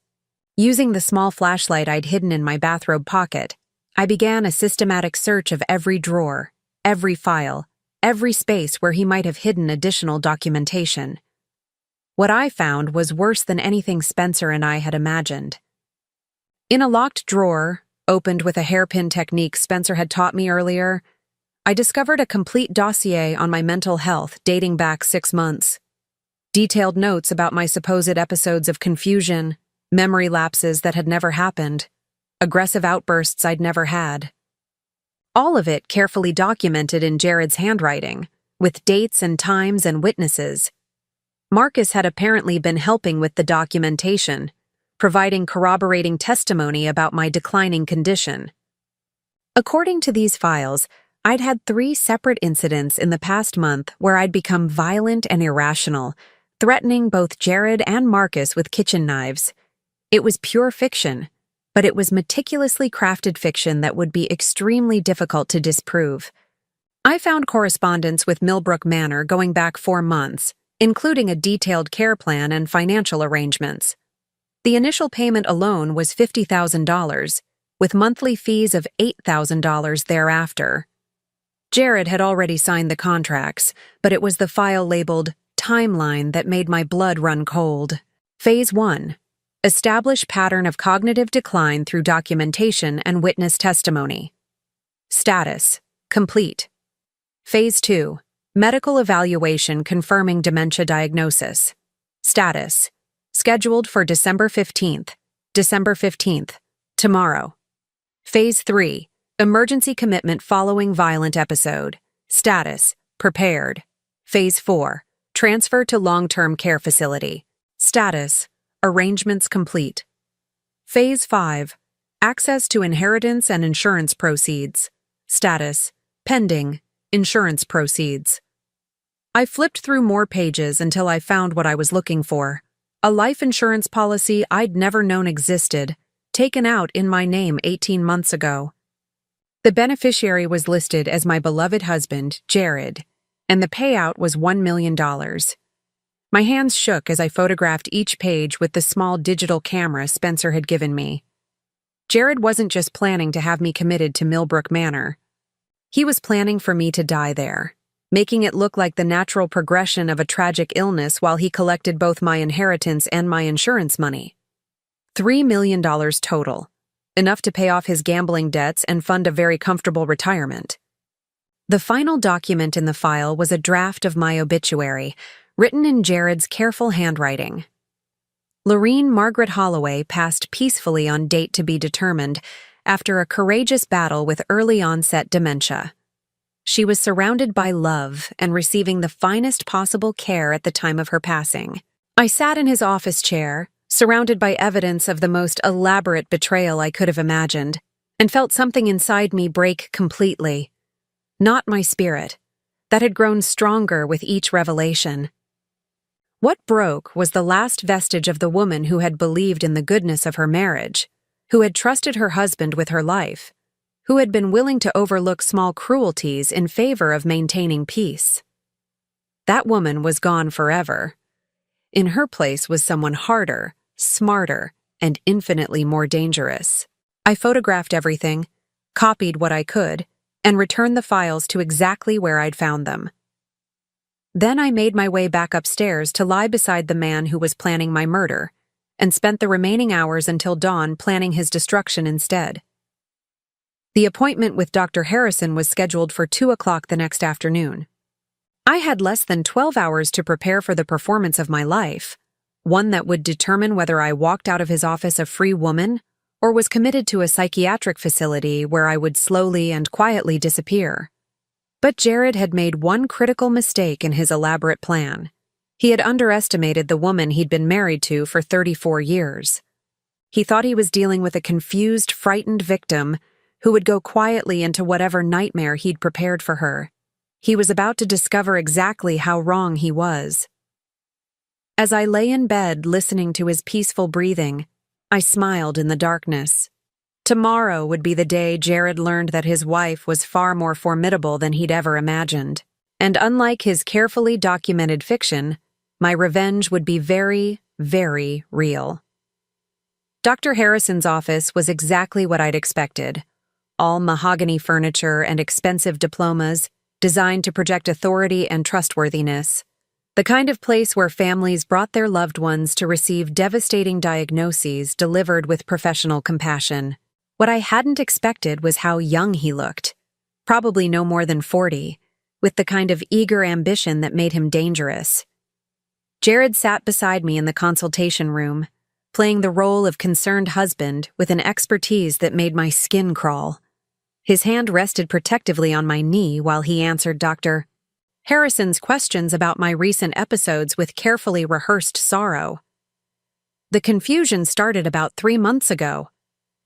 Using the small flashlight I'd hidden in my bathrobe pocket, I began a systematic search of every drawer, every file, every space where he might have hidden additional documentation. What I found was worse than anything Spencer and I had imagined. In a locked drawer, opened with a hairpin technique Spencer had taught me earlier, I discovered a complete dossier on my mental health dating back 6 months. Detailed notes about my supposed episodes of confusion, memory lapses that had never happened, aggressive outbursts I'd never had. All of it carefully documented in Jared's handwriting, with dates and times and witnesses. Marcus had apparently been helping with the documentation, providing corroborating testimony about my declining condition. According to these files, I'd had 3 separate incidents in the past month where I'd become violent and irrational, threatening both Jared and Marcus with kitchen knives. It was pure fiction, but it was meticulously crafted fiction that would be extremely difficult to disprove. I found correspondence with Millbrook Manor going back 4 months, including a detailed care plan and financial arrangements. The initial payment alone was $50,000, with monthly fees of $8,000 thereafter. Jared had already signed the contracts, but it was the file labeled Timeline that made my blood run cold. Phase 1. Establish pattern of cognitive decline through documentation and witness testimony. Status: complete. Phase 2. Medical evaluation confirming dementia diagnosis. Status: scheduled for December 15th. December 15th. Tomorrow. Phase 3. Emergency commitment following violent episode. Status: prepared. Phase 4. Transfer to long-term care facility. Status: arrangements complete. Phase 5. Access to inheritance and insurance proceeds. Status: pending. Insurance proceeds. I flipped through more pages until I found what I was looking for. A life insurance policy I'd never known existed, taken out in my name 18 months ago. The beneficiary was listed as my beloved husband, Jared, and the payout was $1 million. My hands shook as I photographed each page with the small digital camera Spencer had given me. Jared wasn't just planning to have me committed to Millbrook Manor. He was planning for me to die there, making it look like the natural progression of a tragic illness while he collected both my inheritance and my insurance money. $3 million total, enough to pay off his gambling debts and fund a very comfortable retirement. The final document in the file was a draft of my obituary, written in Jared's careful handwriting. Lorene Margaret Holloway passed peacefully on date to be determined after a courageous battle with early-onset dementia. She was surrounded by love and receiving the finest possible care at the time of her passing. I sat in his office chair, surrounded by evidence of the most elaborate betrayal I could have imagined, and felt something inside me break completely. Not my spirit, that had grown stronger with each revelation. What broke was the last vestige of the woman who had believed in the goodness of her marriage, who had trusted her husband with her life, who had been willing to overlook small cruelties in favor of maintaining peace. That woman was gone forever. In her place was someone harder, smarter, and infinitely more dangerous. I photographed everything, copied what I could, and returned the files to exactly where I'd found them. Then I made my way back upstairs to lie beside the man who was planning my murder, and spent the remaining hours until dawn planning his destruction instead. The appointment with Dr. Harrison was scheduled for 2 o'clock the next afternoon. I had less than 12 hours to prepare for the performance of my life, one that would determine whether I walked out of his office a free woman or was committed to a psychiatric facility where I would slowly and quietly disappear. But Jared had made one critical mistake in his elaborate plan. He had underestimated the woman he'd been married to for 34 years. He thought he was dealing with a confused, frightened victim who would go quietly into whatever nightmare he'd prepared for her. He was about to discover exactly how wrong he was. As I lay in bed listening to his peaceful breathing, I smiled in the darkness. Tomorrow would be the day Jared learned that his wife was far more formidable than he'd ever imagined. And unlike his carefully documented fiction, my revenge would be very, very real. Dr. Harrison's office was exactly what I'd expected. All mahogany furniture and expensive diplomas, designed to project authority and trustworthiness. The kind of place where families brought their loved ones to receive devastating diagnoses delivered with professional compassion. What I hadn't expected was how young he looked. Probably no more than 40, with the kind of eager ambition that made him dangerous. Jared sat beside me in the consultation room, playing the role of concerned husband with an expertise that made my skin crawl. His hand rested protectively on my knee while he answered Dr. Harrison's questions about my recent episodes with carefully rehearsed sorrow. The confusion started about 3 months ago,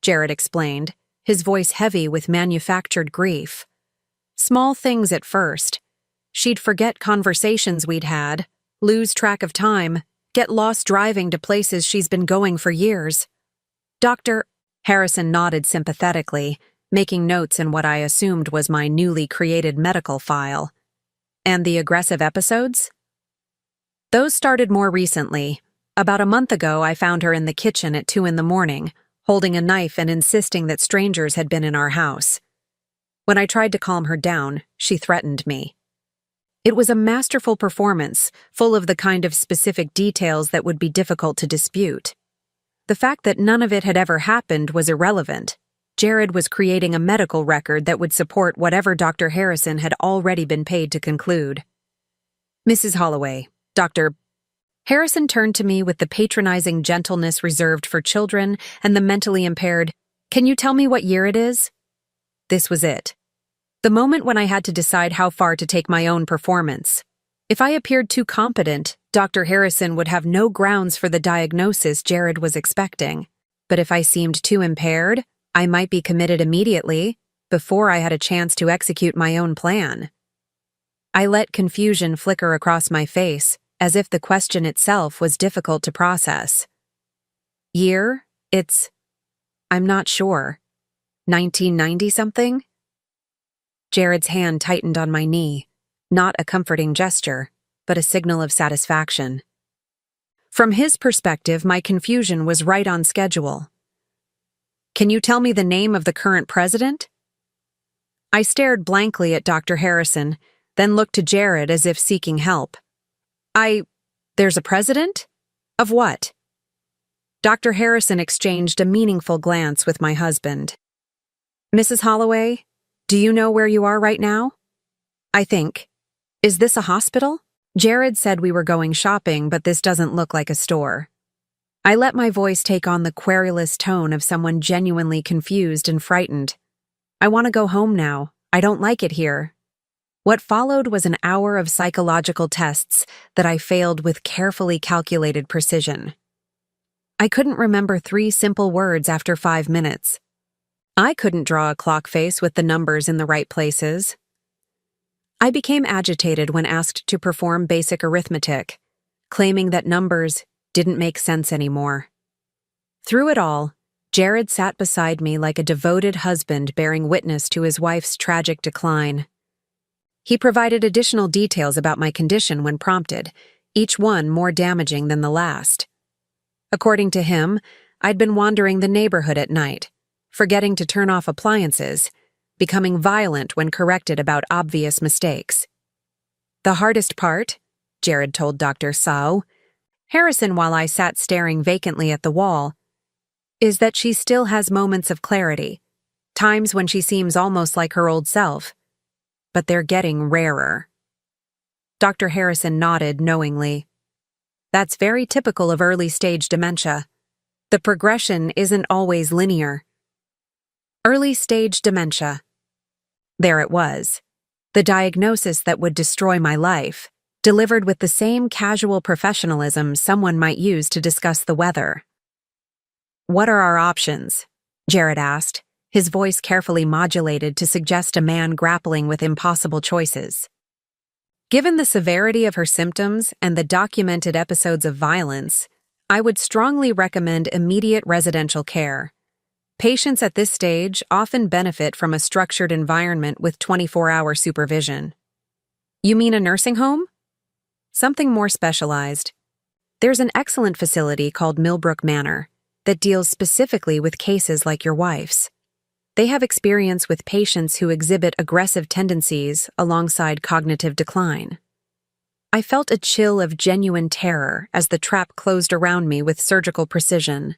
Jared explained, his voice heavy with manufactured grief. Small things at first. She'd forget conversations we'd had, lose track of time, get lost driving to places she's been going for years. Dr. Harrison nodded sympathetically, making notes in what I assumed was my newly created medical file. And the aggressive episodes? Those started more recently. About a month ago, I found her in the kitchen at 2 a.m, holding a knife and insisting that strangers had been in our house. When I tried to calm her down, she threatened me. It was a masterful performance, full of the kind of specific details that would be difficult to dispute. The fact that none of it had ever happened was irrelevant. Jared was creating a medical record that would support whatever Dr. Harrison had already been paid to conclude. Mrs. Holloway, Dr. Harrison turned to me with the patronizing gentleness reserved for children and the mentally impaired. Can you tell me what year it is? This was it. The moment when I had to decide how far to take my own performance. If I appeared too competent, Dr. Harrison would have no grounds for the diagnosis Jared was expecting. But if I seemed too impaired, I might be committed immediately, before I had a chance to execute my own plan. I let confusion flicker across my face, as if the question itself was difficult to process. Year? I'm not sure. 1990-something? Jared's hand tightened on my knee, not a comforting gesture, but a signal of satisfaction. From his perspective, my confusion was right on schedule. Can you tell me the name of the current president? I stared blankly at Dr. Harrison, then looked to Jared as if seeking help. There's a president? Of what? Dr. Harrison exchanged a meaningful glance with my husband. Mrs. Holloway, do you know where you are right now? I think. Is this a hospital? Jared said we were going shopping, but this doesn't look like a store. I let my voice take on the querulous tone of someone genuinely confused and frightened. I want to go home now. I don't like it here. What followed was an hour of psychological tests that I failed with carefully calculated precision. I couldn't remember 3 simple words after 5 minutes. I couldn't draw a clock face with the numbers in the right places. I became agitated when asked to perform basic arithmetic, claiming that numbers didn't make sense anymore. Through it all, Jared sat beside me like a devoted husband bearing witness to his wife's tragic decline. He provided additional details about my condition when prompted, each one more damaging than the last. According to him, I'd been wandering the neighborhood at night, forgetting to turn off appliances, becoming violent when corrected about obvious mistakes. The hardest part, Jared told Dr. Sao, Harrison while I sat staring vacantly at the wall, is that she still has moments of clarity, times when she seems almost like her old self. But they're getting rarer. Dr. Harrison nodded knowingly. That's very typical of early-stage dementia. The progression isn't always linear. Early-stage dementia. There it was. The diagnosis that would destroy my life, delivered with the same casual professionalism someone might use to discuss the weather. "What are our options?" Jared asked, his voice carefully modulated to suggest a man grappling with impossible choices. Given the severity of her symptoms and the documented episodes of violence, I would strongly recommend immediate residential care. Patients at this stage often benefit from a structured environment with 24-hour supervision. "You mean a nursing home?" "Something more specialized. There's an excellent facility called Millbrook Manor that deals specifically with cases like your wife's. They have experience with patients who exhibit aggressive tendencies alongside cognitive decline." I felt a chill of genuine terror as the trap closed around me with surgical precision.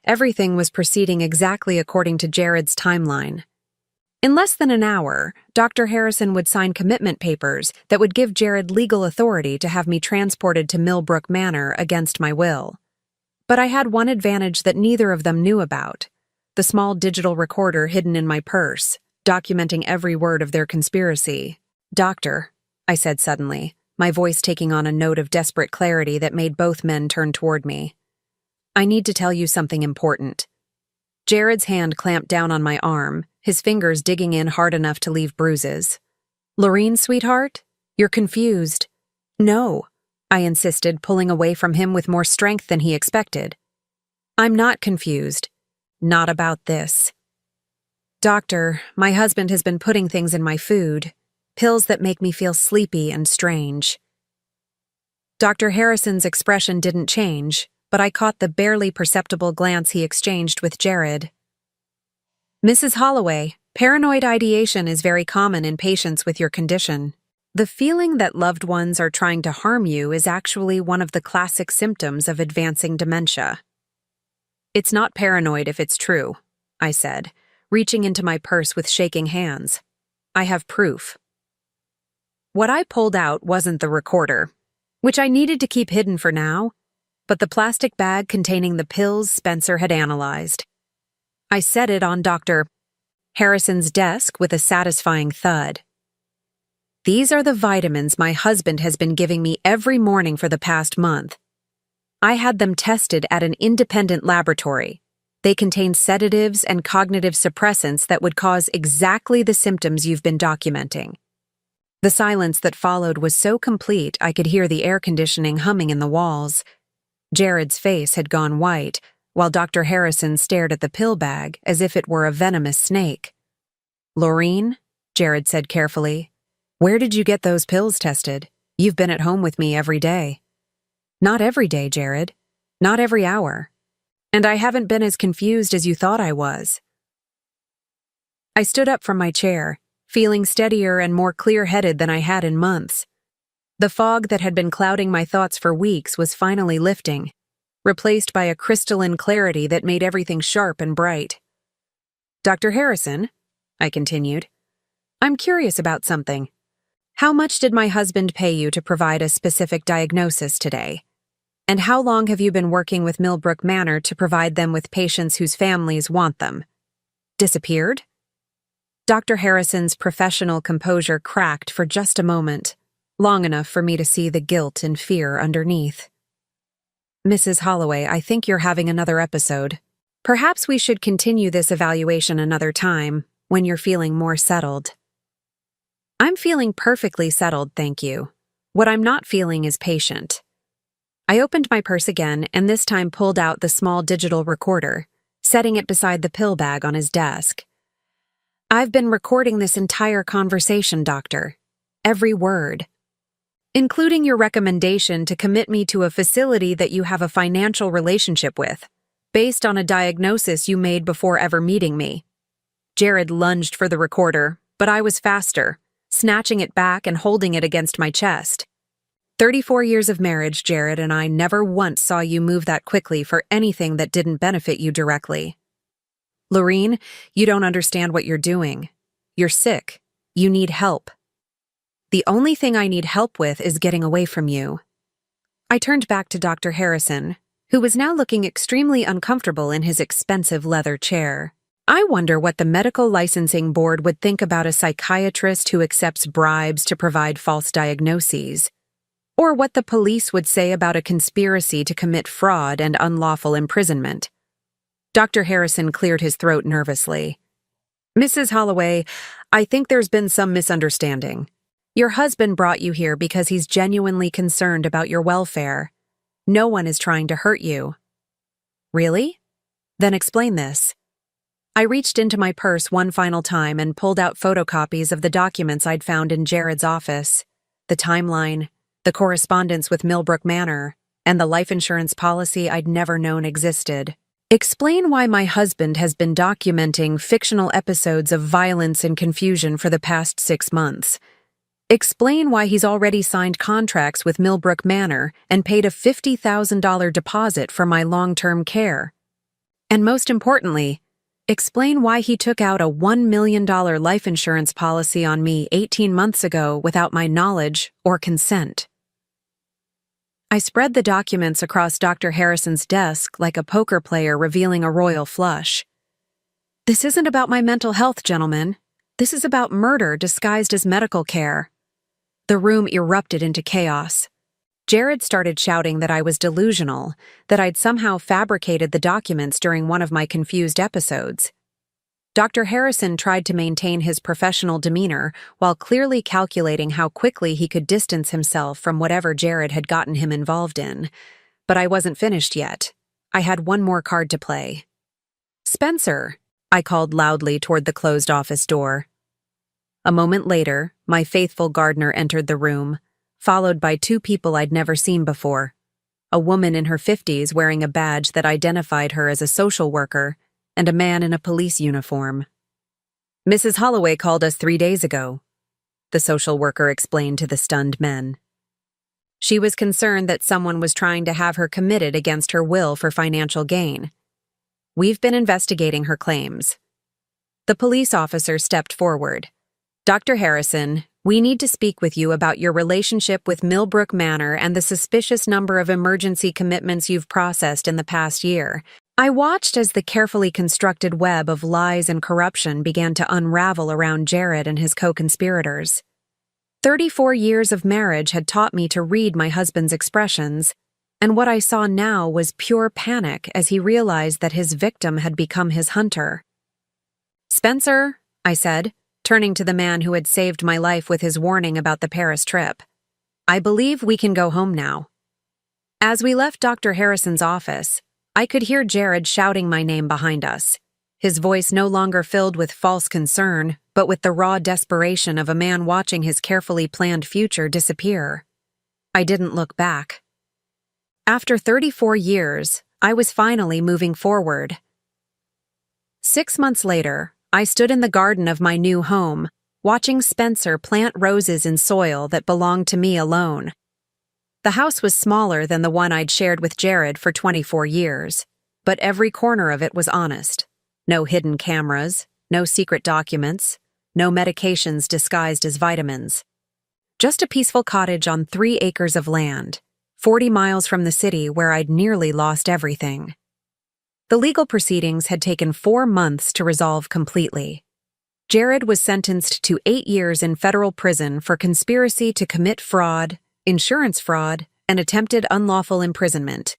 Everything was proceeding exactly according to Jared's timeline. In less than an hour, Dr. Harrison would sign commitment papers that would give Jared legal authority to have me transported to Millbrook Manor against my will. But I had one advantage that neither of them knew about: the small digital recorder hidden in my purse, documenting every word of their conspiracy. "Doctor," I said suddenly, my voice taking on a note of desperate clarity that made both men turn toward me. "I need to tell you something important." Jared's hand clamped down on my arm, his fingers digging in hard enough to leave bruises. "Lorene, sweetheart, you're confused." "No," I insisted, pulling away from him with more strength than he expected. "I'm not confused. Not about this. Doctor, my husband has been putting things in my food, pills that make me feel sleepy and strange." Dr. Harrison's expression didn't change, but I caught the barely perceptible glance he exchanged with Jared. "Mrs. Holloway, paranoid ideation is very common in patients with your condition. The feeling that loved ones are trying to harm you is actually one of the classic symptoms of advancing dementia." "It's not paranoid if it's true," I said, reaching into my purse with shaking hands. "I have proof." What I pulled out wasn't the recorder, which I needed to keep hidden for now, but the plastic bag containing the pills Spencer had analyzed. I set it on Dr. Harrison's desk with a satisfying thud. "These are the vitamins my husband has been giving me every morning for the past month. I had them tested at an independent laboratory. They contain sedatives and cognitive suppressants that would cause exactly the symptoms you've been documenting." The silence that followed was so complete I could hear the air conditioning humming in the walls. Jared's face had gone white, while Dr. Harrison stared at the pill bag as if it were a venomous snake. "Lorene," Jared said carefully, "where did you get those pills tested? You've been at home with me every day." "Not every day, Jared. Not every hour. And I haven't been as confused as you thought I was." I stood up from my chair, feeling steadier and more clear-headed than I had in months. The fog that had been clouding my thoughts for weeks was finally lifting, replaced by a crystalline clarity that made everything sharp and bright. "Dr. Harrison," I continued, "I'm curious about something. How much did my husband pay you to provide a specific diagnosis today? And how long have you been working with Millbrook Manor to provide them with patients whose families want them? Disappeared?" Dr. Harrison's professional composure cracked for just a moment, long enough for me to see the guilt and fear underneath. "Mrs. Holloway, I think you're having another episode. Perhaps we should continue this evaluation another time, when you're feeling more settled." "I'm feeling perfectly settled, thank you. What I'm not feeling is patient." I opened my purse again and this time pulled out the small digital recorder, setting it beside the pill bag on his desk. "I've been recording this entire conversation, doctor. Every word. Including your recommendation to commit me to a facility that you have a financial relationship with, based on a diagnosis you made before ever meeting me." Jared lunged for the recorder, but I was faster, snatching it back and holding it against my chest. 34 years of marriage, Jared, and I never once saw you move that quickly for anything that didn't benefit you directly. "Lorene, you don't understand what you're doing. You're sick. You need help. The only thing I need help with is getting away from you." I turned back to Dr. Harrison, who was now looking extremely uncomfortable in his expensive leather chair. I wonder what the medical licensing board would think about a psychiatrist who accepts bribes to provide false diagnoses, or what the police would say about a conspiracy to commit fraud and unlawful imprisonment. Dr. Harrison cleared his throat nervously. Mrs. Holloway, I think there's been some misunderstanding. Your husband brought you here because he's genuinely concerned about your welfare. No one is trying to hurt you. Really? Then explain this. I reached into my purse one final time and pulled out photocopies of the documents I'd found in Jared's office, the timeline, the correspondence with Millbrook Manor, and the life insurance policy I'd never known existed. Explain why my husband has been documenting fictional episodes of violence and confusion for the past 6 months. Explain why he's already signed contracts with Millbrook Manor and paid a $50,000 deposit for my long-term care. And most importantly, explain why he took out a $1 million life insurance policy on me 18 months ago without my knowledge or consent. I spread the documents across Dr. Harrison's desk like a poker player revealing a royal flush. This isn't about my mental health, gentlemen. This is about murder disguised as medical care. The room erupted into chaos. Jared started shouting that I was delusional, that I'd somehow fabricated the documents during one of my confused episodes. Dr. Harrison tried to maintain his professional demeanor while clearly calculating how quickly he could distance himself from whatever Jared had gotten him involved in. But I wasn't finished yet. I had one more card to play. "Spencer," I called loudly toward the closed office door. A moment later, my faithful gardener entered the room, followed by 2 people I'd never seen before. A woman in her 50s wearing a badge that identified her as a social worker, and a man in a police uniform. "Mrs. Holloway called us 3 days ago," the social worker explained to the stunned men. She was concerned that someone was trying to have her committed against her will for financial gain. "We've been investigating her claims." The police officer stepped forward. "Dr. Harrison, we need to speak with you about your relationship with Millbrook Manor and the suspicious number of emergency commitments you've processed in the past year." I watched as the carefully constructed web of lies and corruption began to unravel around Jared and his co-conspirators. 34 years of marriage had taught me to read my husband's expressions, and what I saw now was pure panic as he realized that his victim had become his hunter. "Spencer," I said, turning to the man who had saved my life with his warning about the Paris trip, "I believe we can go home now." As we left Dr. Harrison's office, I could hear Jared shouting my name behind us, his voice no longer filled with false concern, but with the raw desperation of a man watching his carefully planned future disappear. I didn't look back. After 34 years, I was finally moving forward. 6 months later, I stood in the garden of my new home, watching Spencer plant roses in soil that belonged to me alone. The house was smaller than the one I'd shared with Jared for 24 years, but every corner of it was honest. No hidden cameras, no secret documents, no medications disguised as vitamins. Just a peaceful cottage on 3 acres of land, 40 miles from the city where I'd nearly lost everything. The legal proceedings had taken 4 months to resolve completely. Jared was sentenced to 8 years in federal prison for conspiracy to commit fraud, insurance fraud, and attempted unlawful imprisonment.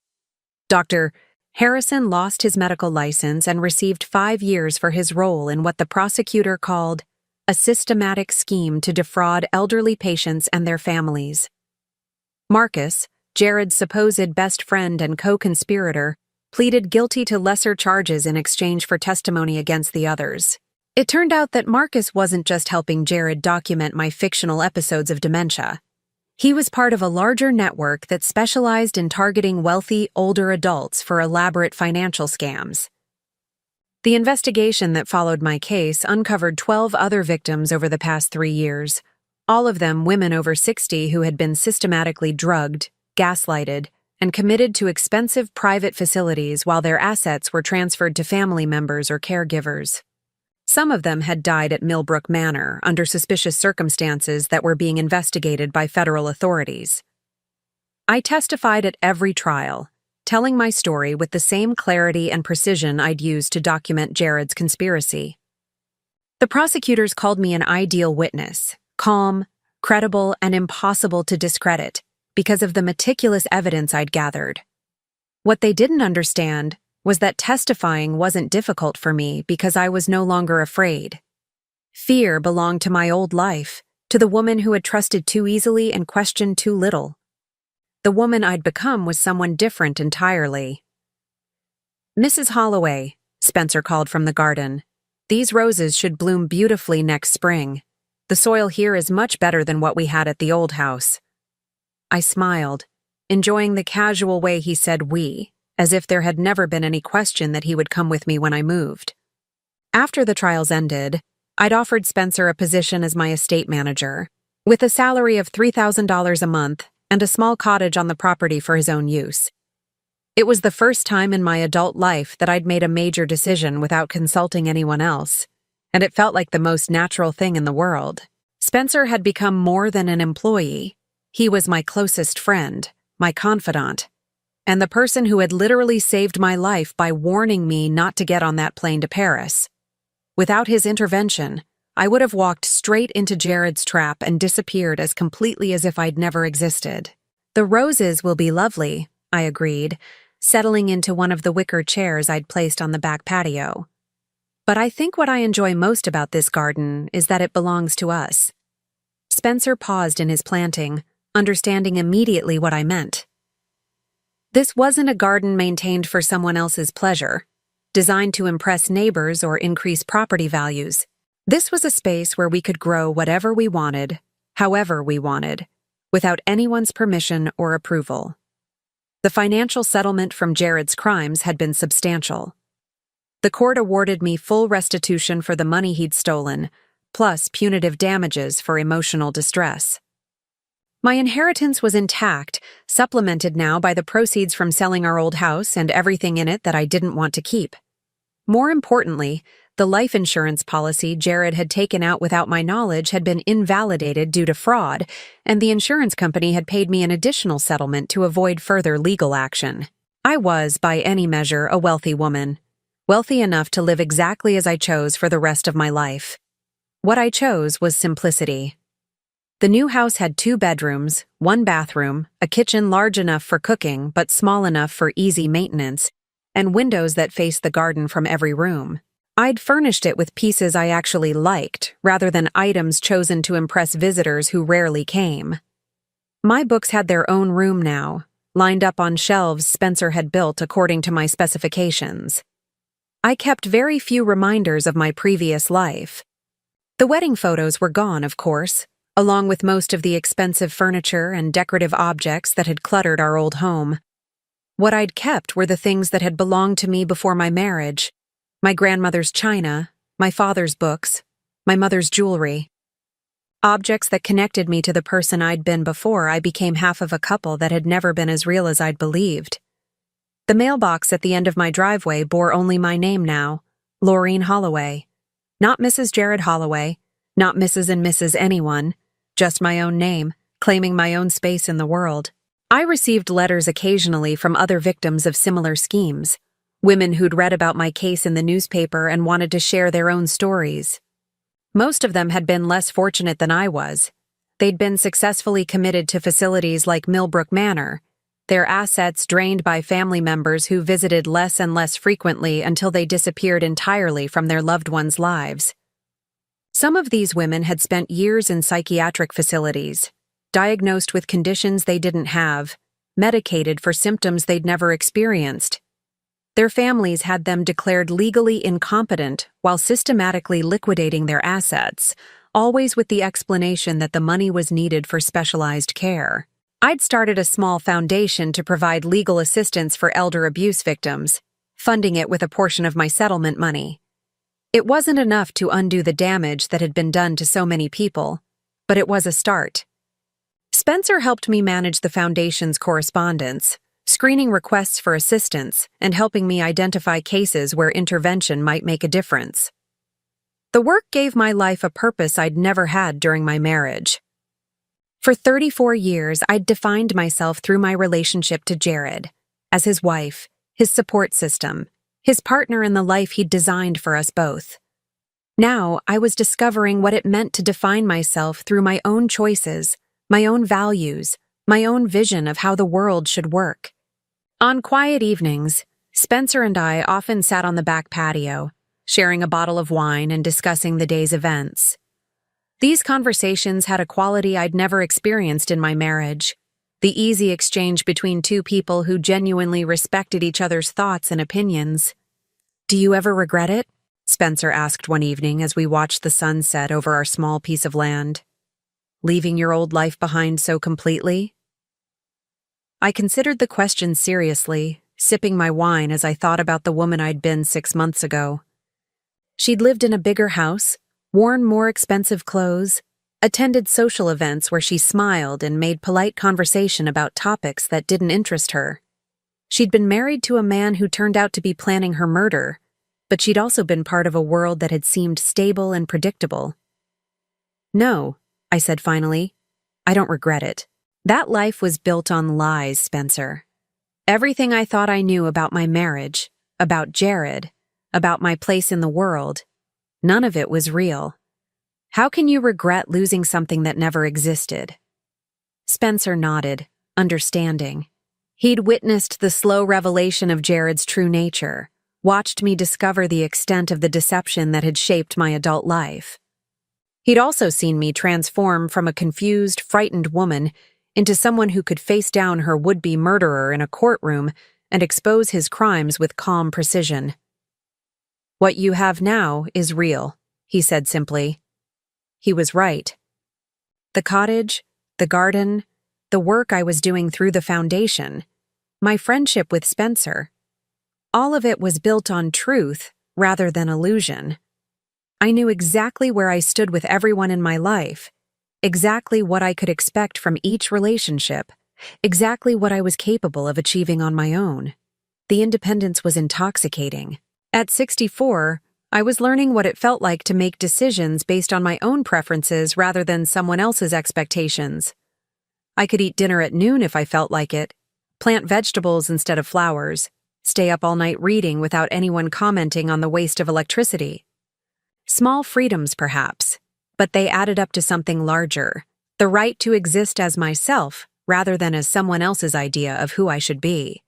Dr. Harrison lost his medical license and received 5 years for his role in what the prosecutor called a systematic scheme to defraud elderly patients and their families. Marcus, Jared's supposed best friend and co-conspirator, pleaded guilty to lesser charges in exchange for testimony against the others. It turned out that Marcus wasn't just helping Jared document my fictional episodes of dementia. He was part of a larger network that specialized in targeting wealthy, older adults for elaborate financial scams. The investigation that followed my case uncovered 12 other victims over the past 3 years, all of them women over 60 who had been systematically drugged, gaslighted, and committed to expensive private facilities while their assets were transferred to family members or caregivers. Some of them had died at Millbrook Manor under suspicious circumstances that were being investigated by federal authorities. I testified at every trial, telling my story with the same clarity and precision I'd used to document Jared's conspiracy. The prosecutors called me an ideal witness, calm, credible, and impossible to discredit because of the meticulous evidence I'd gathered. What they didn't understand was that testifying wasn't difficult for me because I was no longer afraid. Fear belonged to my old life, to the woman who had trusted too easily and questioned too little. The woman I'd become was someone different entirely. "Mrs. Holloway," Spencer called from the garden, "these roses should bloom beautifully next spring. The soil here is much better than what we had at the old house." I smiled, enjoying the casual way he said "we," as if there had never been any question that he would come with me when I moved. After the trials ended, I'd offered Spencer a position as my estate manager, with a salary of $3,000 a month and a small cottage on the property for his own use. It was the first time in my adult life that I'd made a major decision without consulting anyone else, and it felt like the most natural thing in the world. Spencer had become more than an employee. He was my closest friend, my confidant, and the person who had literally saved my life by warning me not to get on that plane to Paris. Without his intervention, I would have walked straight into Jared's trap and disappeared as completely as if I'd never existed. "The roses will be lovely," I agreed, settling into one of the wicker chairs I'd placed on the back patio. "But I think what I enjoy most about this garden is that it belongs to us." Spencer paused in his planting, understanding immediately what I meant. This wasn't a garden maintained for someone else's pleasure, designed to impress neighbors or increase property values. This was a space where we could grow whatever we wanted, however we wanted, without anyone's permission or approval. The financial settlement from Jared's crimes had been substantial. The court awarded me full restitution for the money he'd stolen, plus punitive damages for emotional distress. My inheritance was intact, supplemented now by the proceeds from selling our old house and everything in it that I didn't want to keep. More importantly, the life insurance policy Jared had taken out without my knowledge had been invalidated due to fraud, and the insurance company had paid me an additional settlement to avoid further legal action. I was, by any measure, a wealthy woman, wealthy enough to live exactly as I chose for the rest of my life. What I chose was simplicity. The new house had 2 bedrooms, 1 bathroom, a kitchen large enough for cooking but small enough for easy maintenance, and windows that faced the garden from every room. I'd furnished it with pieces I actually liked, rather than items chosen to impress visitors who rarely came. My books had their own room now, lined up on shelves Spencer had built according to my specifications. I kept very few reminders of my previous life. The wedding photos were gone, of course, along with most of the expensive furniture and decorative objects that had cluttered our old home. What I'd kept were the things that had belonged to me before my marriage: my grandmother's china, my father's books, my mother's jewelry. Objects that connected me to the person I'd been before I became half of a couple that had never been as real as I'd believed. The mailbox at the end of my driveway bore only my name now, Laureen Holloway. Not Mrs. Jared Holloway, not Mrs. and Mrs. anyone, just my own name, claiming my own space in the world. I received letters occasionally from other victims of similar schemes, women who'd read about my case in the newspaper and wanted to share their own stories. Most of them had been less fortunate than I was. They'd been successfully committed to facilities like Millbrook Manor, their assets drained by family members who visited less and less frequently until they disappeared entirely from their loved ones' lives. Some of these women had spent years in psychiatric facilities, diagnosed with conditions they didn't have, medicated for symptoms they'd never experienced. Their families had them declared legally incompetent while systematically liquidating their assets, always with the explanation that the money was needed for specialized care. I'd started a small foundation to provide legal assistance for elder abuse victims, funding it with a portion of my settlement money. It wasn't enough to undo the damage that had been done to so many people, but it was a start. Spencer helped me manage the foundation's correspondence, screening requests for assistance and helping me identify cases where intervention might make a difference. The work gave my life a purpose I'd never had during my marriage. For 34 years, I'd defined myself through my relationship to Jared, as his wife, his support system, his partner in the life he'd designed for us both. Now, I was discovering what it meant to define myself through my own choices, my own values, my own vision of how the world should work. On quiet evenings, Spencer and I often sat on the back patio, sharing a bottle of wine and discussing the day's events. These conversations had a quality I'd never experienced in my marriage, the easy exchange between two people who genuinely respected each other's thoughts and opinions. "Do you ever regret it?" Spencer asked one evening as we watched the sun set over our small piece of land. "Leaving your old life behind so completely?" I considered the question seriously, sipping my wine as I thought about the woman I'd been 6 months ago. She'd lived in a bigger house, worn more expensive clothes, attended social events where she smiled and made polite conversation about topics that didn't interest her. She'd been married to a man who turned out to be planning her murder, but she'd also been part of a world that had seemed stable and predictable. "No," I said finally, "I don't regret it. That life was built on lies, Spencer. Everything I thought I knew about my marriage, about Jared, about my place in the world, none of it was real. How can you regret losing something that never existed?" Spencer nodded, understanding. He'd witnessed the slow revelation of Jared's true nature, watched me discover the extent of the deception that had shaped my adult life. He'd also seen me transform from a confused, frightened woman into someone who could face down her would-be murderer in a courtroom and expose his crimes with calm precision. "What you have now is real," he said simply. He was right. The cottage, the garden, the work I was doing through the foundation, my friendship with Spencer, all of it was built on truth rather than illusion. I knew exactly where I stood with everyone in my life, exactly what I could expect from each relationship, exactly what I was capable of achieving on my own. The independence was intoxicating. At 64, I was learning what it felt like to make decisions based on my own preferences rather than someone else's expectations. I could eat dinner at noon if I felt like it, plant vegetables instead of flowers, stay up all night reading without anyone commenting on the waste of electricity. Small freedoms, perhaps, but they added up to something larger, the right to exist as myself rather than as someone else's idea of who I should be.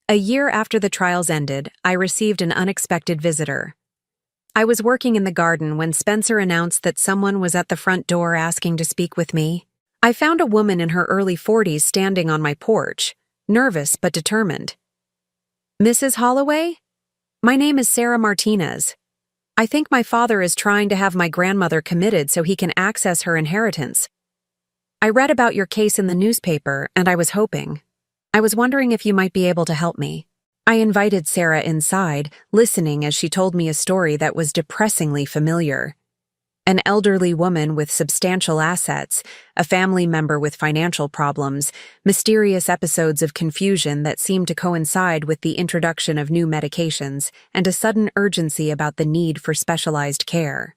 A year after the trials ended, I received an unexpected visitor. I was working in the garden when Spencer announced that someone was at the front door asking to speak with me. I found a woman in her early 40s standing on my porch, nervous but determined. "Mrs. Holloway? My name is Sarah Martinez. I think my father is trying to have my grandmother committed so he can access her inheritance. I read about your case in the newspaper, and I was wondering if you might be able to help me." I invited Sarah inside, listening as she told me a story that was depressingly familiar. An elderly woman with substantial assets, a family member with financial problems, mysterious episodes of confusion that seemed to coincide with the introduction of new medications, and a sudden urgency about the need for specialized care.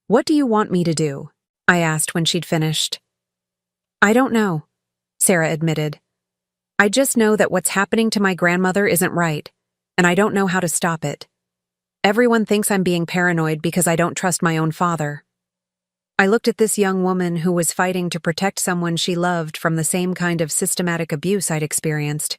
"What do you want me to do?" I asked when she'd finished. "I don't know," Sarah admitted. "I just know that what's happening to my grandmother isn't right, and I don't know how to stop it. Everyone thinks I'm being paranoid because I don't trust my own father." I looked at this young woman who was fighting to protect someone she loved from the same kind of systematic abuse I'd experienced.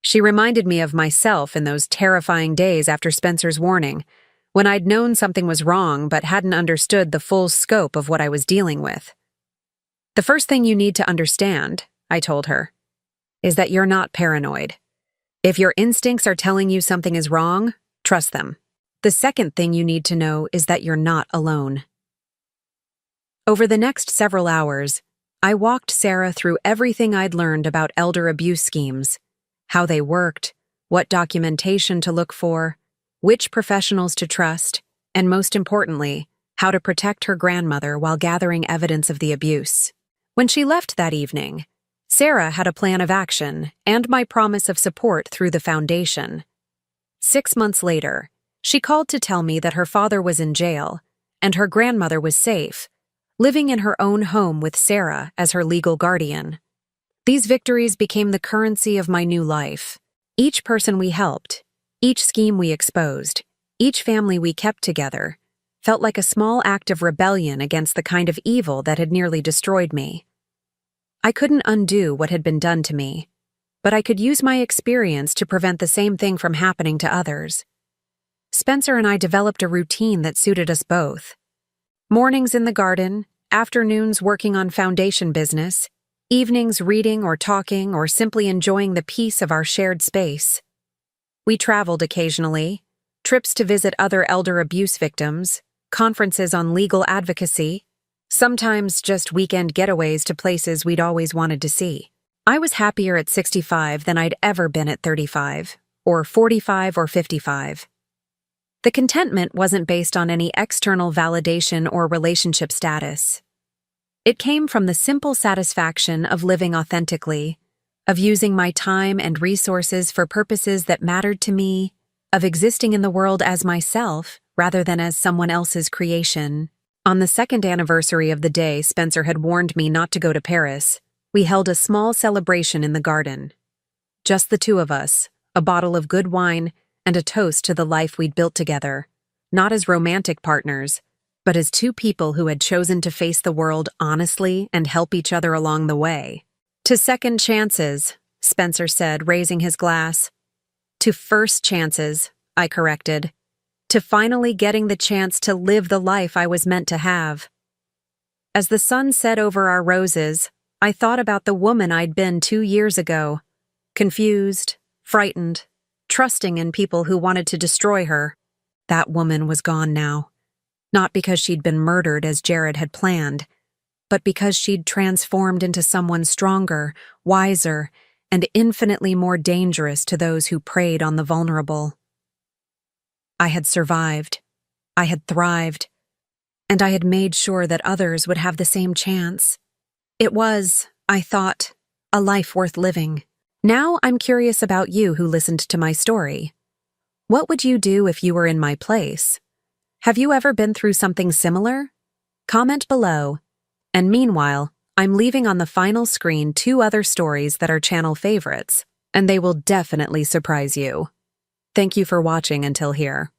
She reminded me of myself in those terrifying days after Spencer's warning, when I'd known something was wrong but hadn't understood the full scope of what I was dealing with. "The first thing you need to understand," I told her, "is that you're not paranoid. If your instincts are telling you something is wrong, trust them. The second thing you need to know is that you're not alone." Over the next several hours, I walked Sarah through everything I'd learned about elder abuse schemes, how they worked, what documentation to look for, which professionals to trust, and most importantly, how to protect her grandmother while gathering evidence of the abuse. When she left that evening, Sarah had a plan of action and my promise of support through the foundation. 6 months later, she called to tell me that her father was in jail and her grandmother was safe, living in her own home with Sarah as her legal guardian. These victories became the currency of my new life. Each person we helped, each scheme we exposed, each family we kept together, felt like a small act of rebellion against the kind of evil that had nearly destroyed me. I couldn't undo what had been done to me, but I could use my experience to prevent the same thing from happening to others. Spencer and I developed a routine that suited us both. Mornings in the garden, afternoons working on foundation business, evenings reading or talking or simply enjoying the peace of our shared space. We traveled occasionally, trips to visit other elder abuse victims, conferences on legal advocacy, sometimes just weekend getaways to places we'd always wanted to see. I was happier at 65 than I'd ever been at 35, or 45 or 55. The contentment wasn't based on any external validation or relationship status. It came from the simple satisfaction of living authentically, of using my time and resources for purposes that mattered to me, of existing in the world as myself rather than as someone else's creation. On the second anniversary of the day Spencer had warned me not to go to Paris, we held a small celebration in the garden. Just the two of us, a bottle of good wine, and a toast to the life we'd built together, not as romantic partners, but as two people who had chosen to face the world honestly and help each other along the way. To second chances, Spencer said, raising his glass. To first chances, I corrected. To finally getting the chance to live the life I was meant to have. As the sun set over our roses, I thought about the woman I'd been 2 years ago, confused, frightened, trusting in people who wanted to destroy her. That woman was gone now. Not because she'd been murdered as Jared had planned, but because she'd transformed into someone stronger, wiser, and infinitely more dangerous to those who preyed on the vulnerable. I had survived, I had thrived, and I had made sure that others would have the same chance. It was, I thought, a life worth living. Now I'm curious about you who listened to my story. What would you do if you were in my place? Have you ever been through something similar? Comment below. And meanwhile, I'm leaving on the final screen 2 other stories that are channel favorites, and they will definitely surprise you. Thank you for watching until here.